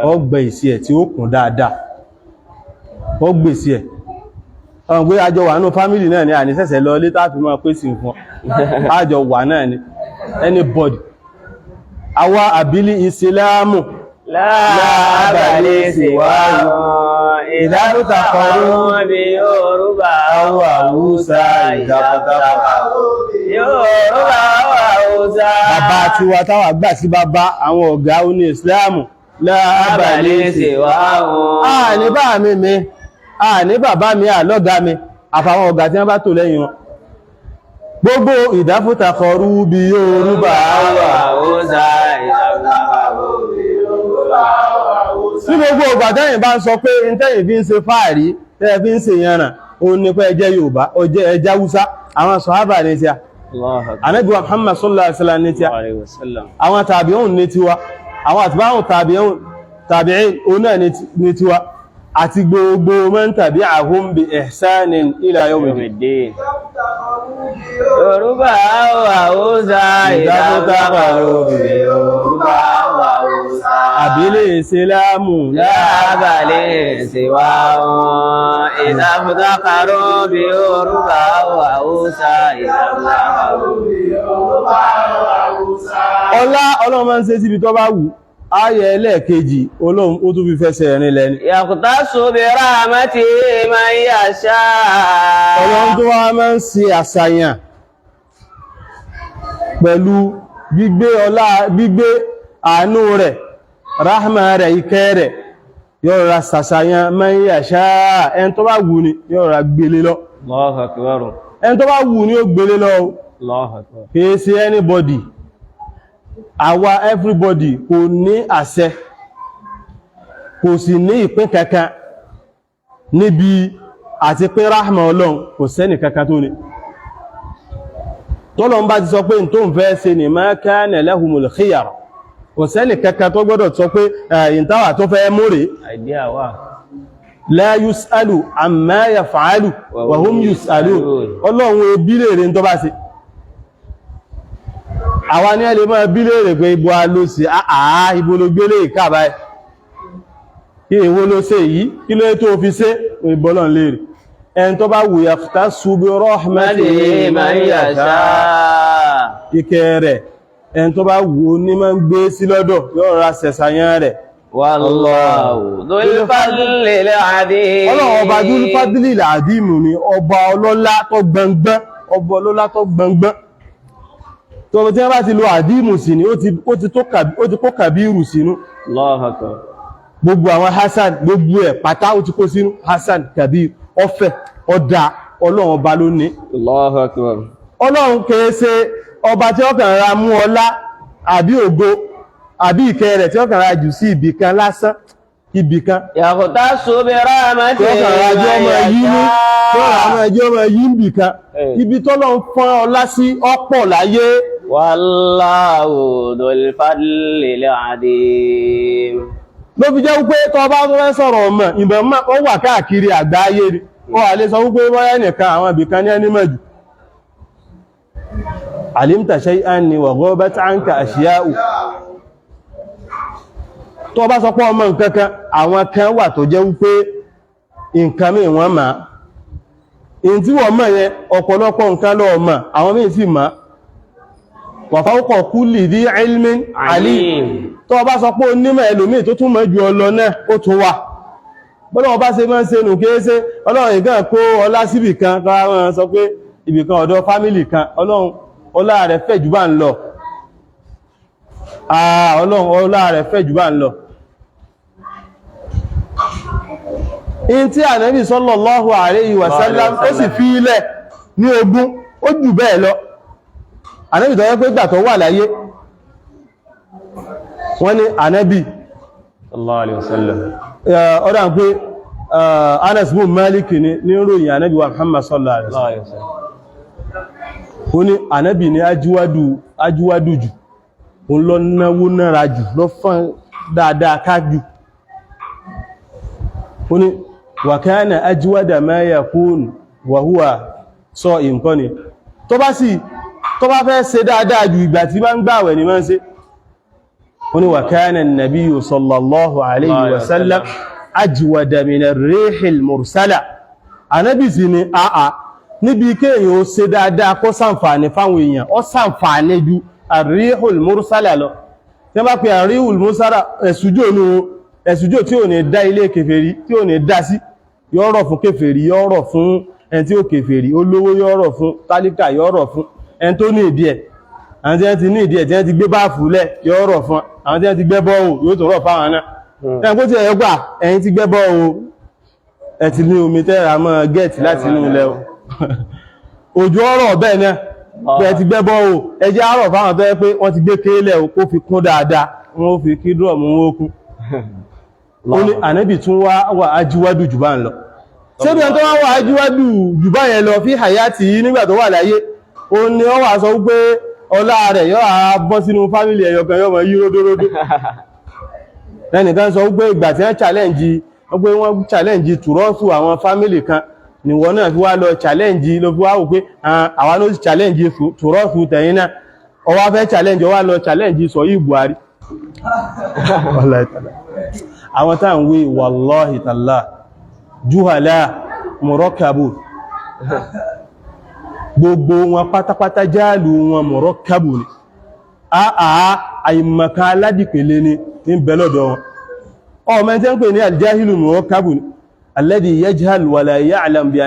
Speaker 2: ó gbé ìsí ẹ̀ tí ó kún dáadáa ó gbé sí ẹ̀ ọ̀n pé àjọ wà ní fámílì náà ni àníṣẹ́sẹ̀ lọ lé tàbí máa pé sí fún àjọ wà náà ni anybody àwa àbílí ìsìlámù
Speaker 1: láàbàlẹ̀ sí wá ìdárúta kọrún bí Yorùbá
Speaker 2: àwọn Haúsá ìdápọ̀tápọ̀
Speaker 1: Yorùbá Haúsá
Speaker 2: bàbá tí wà táwà gbà sí bàbá àwọn ọ̀gá oní ìsìlámù
Speaker 1: láàbàlẹ̀ sí wá
Speaker 2: ní bá mi ní bàbá mi àlọ́gá mi àfàwọn ọ̀gá tí wọ́n bá tò lẹ́yìn wọn gbogbo ìdáfúta kọrú bí Yorùbá
Speaker 1: Haúsá
Speaker 2: ní gbogbo ọgbà tẹ́yìn bá ń sọ pé tẹ́yìn fi ń ṣe fáàrí tẹ́yìn fi ń ṣe yànrà òun ní pé ẹjẹ́ Yorùbá ẹjẹ́ Haúsá àwọn sọ̀hábà ní tí a Ànábì Muhammad sallallahu alaihi wasallam ní tí a àwọn tàbíùn ní tiwa àwọn àtìbáhùn tàbíìn òun náà ní tiwa àti gbogbo man tabi'ahum bi ihsanin ila yawmiddin
Speaker 1: Yorùbá Haúsá ìdáfútàkọrú bí Yorùbá Haúsá
Speaker 2: àbílẹ̀ ìsìlámù
Speaker 1: láàbàlẹ̀ sí wá ìdáfútàkọrú bí Yorùbá Haúsá ìdáfútàkọrú bí Yorùbá Haúsá
Speaker 2: ọlá Ọlọ́run máa ń ṣe síbi tó bá wù ayẹ ẹlẹ́ẹ̀kejì Ọlọ́run ó tún fi fẹsẹ̀ rìn lẹ́ni
Speaker 1: yaqtasu bi rahmatihi man yasha
Speaker 2: Ọlọ́run tó wá máa ń ṣe àṣàyàn pẹ̀lú gbígbé àánú rẹ̀ rahma rẹ̀ ìkẹ́ rẹ̀ yóò ra ṣàṣàyàn man yasha ẹn tó bá wù ní yóò ra gbélé lọ
Speaker 1: Allahu Akbar
Speaker 2: ẹn tó bá wù ní ó gbélé lọ
Speaker 1: Allahu Akbar
Speaker 2: kìí ṣe anybody àwa everybody kò ní àṣẹ kò sì ní ìpín kankan níbi àti pé rahma Ọlọ́run kò sẹ́ni kankan tó ní tọ́lọ́run bá ti sọ pé tó ń fẹ́ ṣe ní ma kana lahumul khiyar kò sẹ́ni kankan tó gbọ́dọ̀ sọ pé ìntàwà tó fẹ́ múrè la yus'alu amma yaf'alu wa hum yus'alun Ọlọ́run ebí lè rẹ̀ tó bá ṣe àwa ní ẹlẹ́ mọ́ bí lè pé ibo a ló sí àà ibo ló gbélé ìkàbá ẹ̀ kí èwo ló ṣe yìí kí ló tó fi ṣe ìbọ́lọ̀ lè rí ẹn tó bá wù yaqtasu bi rahmatihi man yasha ìkẹ́ rẹ̀ ẹn tó bá wù ní máa ń gbé sí lọ́dọ̀ yóò ra sẹ̀sàyàn rẹ̀
Speaker 1: wallahu dhul fadlil azim
Speaker 2: Ọlọ́run ọba dhul fadlil azim ni ọba ọlọ́lá tó gbọngbọ́n tó tí wọ́n bá ti lo àdímù sí ni ó ti kó kàbírù sínú
Speaker 1: Allahu Akbar
Speaker 2: gbogbo àwọn Hassan gbogbo ẹ̀ pátá ó ti kó sínú Hassan Kabir ọfẹ́ ọdá Ọlọ́run ọba ló ní
Speaker 1: Allahu Akbar
Speaker 2: Ọlọ́run kìí ṣe ọba tí ó kàn ra mú ọlá àbí ògo àbí ìkẹ́ rẹ̀ tí ó kàn ra jù sí ibìkan lásán ibìkan
Speaker 1: yaqtasu bi rahmatihi
Speaker 2: ibi tọ́lọ́run fún ọlá sí ọ̀pọ̀ láyé
Speaker 1: wallahu dhul fadlil azim
Speaker 2: ló fi jẹ́ wípé tó bá tó fẹ́ sọ̀rọ̀ ọmọ ìbẹ̀mọ́ ó wà káàkiri àgbáyé rí ó wà lè sọ wípé bọ́yá nìkan àwọn ibìkan ní ẹni mẹ́jù alimta shay'an ni wa ghabat anka ashiya'u tó bá sọ pé ọmọ nǹkankan àwọn kan wà tó jẹ́ wípé nǹkan mí wọ́n máa in tí wọ́n mọ̀ yẹn ọ̀pọ̀lọpọ̀ nǹkan lọ mọ̀ àwọn mí sì máa wa fawqa kulli dhi ilmin alim tó bá sọ pé onímọ̀ ẹlòmí tó tún mọ̀ jù ọlọ náà ó tún wà bọ́lọ́wọ́ bá ṣe máa ń ṣe nù kéése ọlọ́run ìgán kó ọlá síbì kan káwọn sọ pé ibìkan ọ̀dọ̀ fámílì kan ọlọ́run ọlá rẹ̀ fẹ̀ jù bá ń lọ ọlọ́run ọlá rẹ̀ fẹ̀ jù bá ń lọ in tí ànábì sallallahu alayhi wa sallam ó sì fi ilẹ̀ ní ogún ó jù bẹ́ẹ̀ lọ ànábì tó yẹ pé gbà tó wà láyé wọ́n ní ànábì
Speaker 1: sallallahu alaihi wasallam
Speaker 2: ọ̀dá pé Anas bin Malik ní ròyìn ànábì wa Muhammad sallallahu alaihi wasallam ó ní ànábì ní ajíwádù jù òun lọ náwó nára jù lọ fán dáadáa kájú ó ní wa kana ajwada ma yakun wa huwa sa'im nǹkan ni tó bá fẹ́ ṣe dáadáa jù ìgbà tí bá ń gbààwẹ̀ ni máa ń ṣe ó ní wa kana an-nabiyyu sallallahu alayhi wa sallam ajwada min ar-rihil mursala ànábì sì ni níbi kéèyàn ó ṣe dáadáa kó ṣàǹfààní fáwọn èèyàn ó ṣàǹfààní ju ar-rihul mursala lọ tí wọ́n bá pe ar-rihul mursala ẹ̀sùjò tí ò ní dá ilé kèfèrí tí ò ní dá sí yóò rọ̀ fún kèfèrí yóò rọ̀ fún ẹni tí ó kèfèrí olówó yóò rọ̀ fún tálíkà yóò rọ̀ fún ẹni tó ní ìdí ẹ̀ àwọn tí wọ́n ti ní ìdí ẹ̀ tí wọ́n ti gbé báàfù lẹ̀ yóò rọ̀ fún àwọn tí wọ́n ti gbẹ́ bọ́ọ̀ yóò tó rọ̀ fáwọn náà ẹni kó tí ẹ̀ gbà ẹ̀yin ti gbẹ́ bọ́ọ̀ ẹ̀ ti ní omi tẹ́ra mọ́ gẹ́ẹ̀tì láti inú ilẹ̀ òjò ọ̀rọ̀ bẹ́ẹ̀ náà pẹ̀ ti gbẹ́ bọ́ọ̀ ẹjẹ́ àárọ̀ fáwọn tó yẹ pé wọ́n ti gbé kéélẹ̀ kó fi kún dáadáa wọ́n fi kí dúrọ̀mù wọn kún ó ní ànábì tún wà ajíwádù jù bá ń lọ ṣé bí ẹn tó wá wà ajíwádù jù bá yẹn lọ fi hayati yìí nígbà tó wà láyé ó ní wọ́n wà sọ wípé ọlá rẹ̀ yọ́ a bọ́ sínú fámílì ẹ̀yọkan yọ́ mọ̀ yí ródóródó ẹnìkan sọ wípé ìgbà tí wọ́n challenge tùrọ́sù àwọn fámílì kan ni wọ́n náà fi wá lọ challenge ló fi wá wò pé àwọn ló challenge tùrọ́sù tẹ̀yìn náà ó wá fẹ́ challenge ó wá lọ challenge sọ yí Buhari àwọn táà ń wí wallahi tàlá juhala mọ̀rọ̀kàbù gbogbo wọn pátápátá jáàlù wọn mọ̀rọ̀kàbù ni àìmọ̀ká aládìpele ni ní bẹ̀lọ́dọ̀ wọn ọmọ tí ń pè ní aljahilu mọ̀rọ̀kàbù ni alladhi yajhal wala ya'lam bi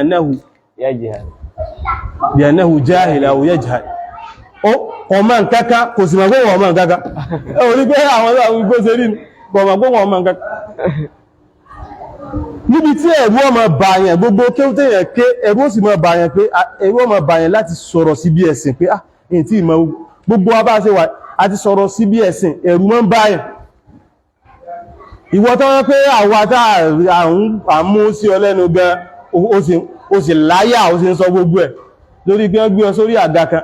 Speaker 2: annahu jahil aw yajhal ọmọ nǹkankan kò sì mọ̀ gbogbo ọmọ nǹkankan ẹ orí pé àwọn ìgbóṣerí ni gbogbo ọmọ nǹkankan níbi tí ẹ̀rù ọmọ bàyàn gbogbo kéwútẹ̀yàn ké ẹ̀rù ó sì mọ bàyàn pé ẹ̀rù ọmọ bàyàn láti sọ̀rọ̀ sí bí ẹ̀sìn pé èyí tí ìmọ̀ gbogbo wa bá ṣe wà àti sọ̀rọ̀ sí bí ẹ̀sìn ẹ̀rù mọ́ ń bàyàn ìwọ tó wọ́n pé àwa tá à ń mú sí ọ lẹ́nu gan ó sì láyà ó sì ń sọ gbogbo ẹ̀ lórí pé wọ́n gbé ọ sórí àga kan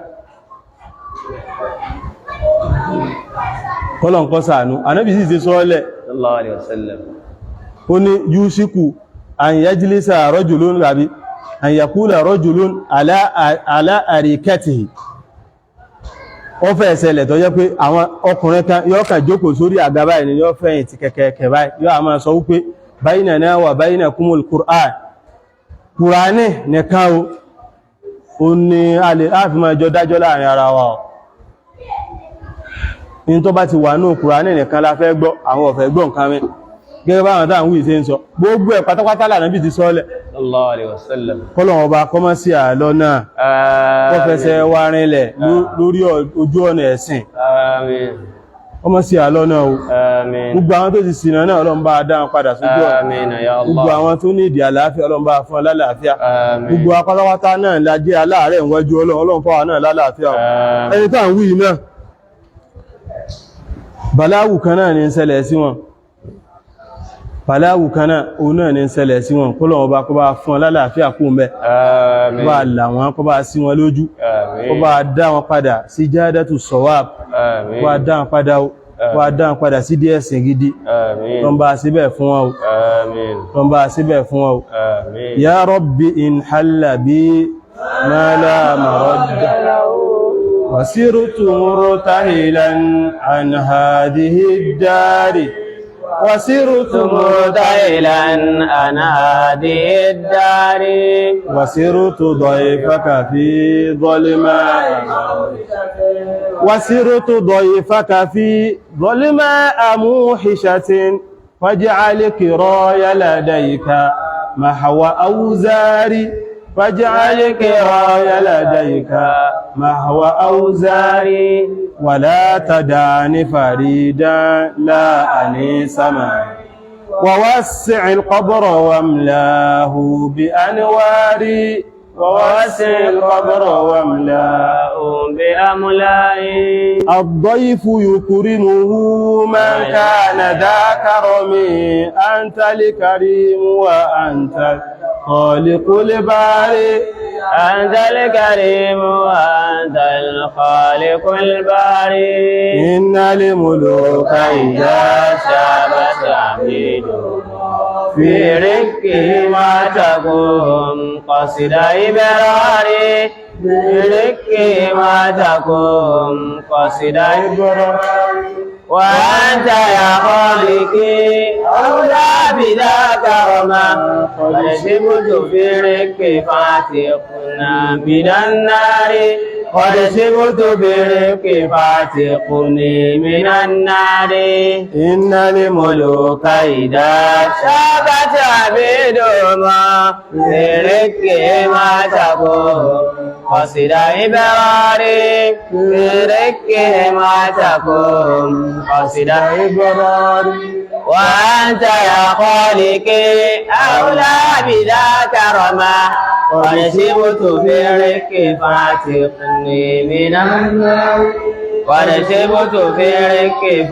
Speaker 2: kọ́lọ̀ nǹkan sàánú ànábì sì ti sọ́ọ́lẹ̀
Speaker 1: sallallahu alaihi wasallam
Speaker 2: ó ní yúsíkù an yajlisa rajulun rabi an yakula rajulun ala arikatihi ó fẹ́ ṣẹlẹ̀ tó jẹ́ pé àwọn ọkùnrin kan yóò kàn jókòó sórí àga báyìí ni yóò fẹ̀yìn ti kẹ̀kẹ̀kẹ̀ báyìí yóò a máa sọ wípé baynana wa baynakumul Kùránì nìkan ó ní àfi máa jọ dájọ́ láàrin ara wa ní tó bá ti wà ní Kùránì nìkan la fẹ́ gbọ́ àwọn ò fẹ́ gbọ́ nǹkan mẹ́ gẹ́gẹ́ bá àwọn táwọn wí ṣe ń sọ gbogbo ẹ̀ pátápátá l'Ànábì ti sọ́lẹ̀
Speaker 1: sallallahu alaihi wasallam
Speaker 2: kọ́lọ̀wọ̀n ọba kọ́mọ́ sí àlọ́ náà kó fẹsẹ̀ wá rinlẹ̀ lórí ojú ọ̀nà ẹ̀sìn kọ́mọ́ sí àlọ́ náà o gbogbo àwọn tó ti ṣìnà náà Ọlọ́run bá dáhùn padà sójú ọ̀nà gbogbo àwọn tó ní ìdí àlàáfíà Ọlọ́run bá fún alálàáfíà gbogbo apátápátá náà la jẹ́ aláàárẹ̀ ìwájú Ọlọ́run fáwọn náà lálàáfíà ẹni tá à ń wí náà bàláwù kan náà ní ń ṣẹlẹ̀ sí wọn fàláwù kaná òun náà ní ṣẹlẹ̀ sí wọn kó lọ́wọ́ bá kó bá fún lálàáfíà kó mẹ́ kó bá là wọn kó bá sí wọn lójú kó bá dá wọn padà sí jádátù sọ̀wáb kó bá dá wọn padà kó bá dá wọn padà sí díẹ̀ sìn gidi tó ń bá síbẹ̀ fún wọn tó ń bá síbẹ̀ fún wọn ya rabbi in halla bi ma la maradda wasirtu murtahilan an hadhihi ad-dari وسرت مرتهلا عن هذه الدار وسرت ضيفك في ظلماء وسرت ضيفك في ظلماء موحشة فاجعل كراي لديك محو أوزاري فاجعل كراي لديك محو أوزاري ولا تدعني فريدا لا أنيس معي ووسع القبر واملاه بأنواري ووسع القبر واملاه
Speaker 1: بأملائي
Speaker 2: الضيف يكرمه من كان ذا كرم أنت الكريم وأنت الخالق البارئ
Speaker 1: أنت الكريم وأنت الخالق البارئ
Speaker 2: إن الملوك إذا
Speaker 1: شابت عبيدهم في ركه ما تقوم قصد إبراري في ركه ما تقوم قصد إبراري وأنت يا خالقي أولى بذاك رما قد سبت في رك فاتقنا من النار قد سبت في رك فاتقني من النار
Speaker 2: إن الملوك
Speaker 1: إذا شابت عبيدهما في رك ما تقوم قصد إبراري في رك ما تقوم قصد إبراري وأنت يا خالقي أولى بذاك رما قد سبت في رك فاتقني من النار قد سبت في رك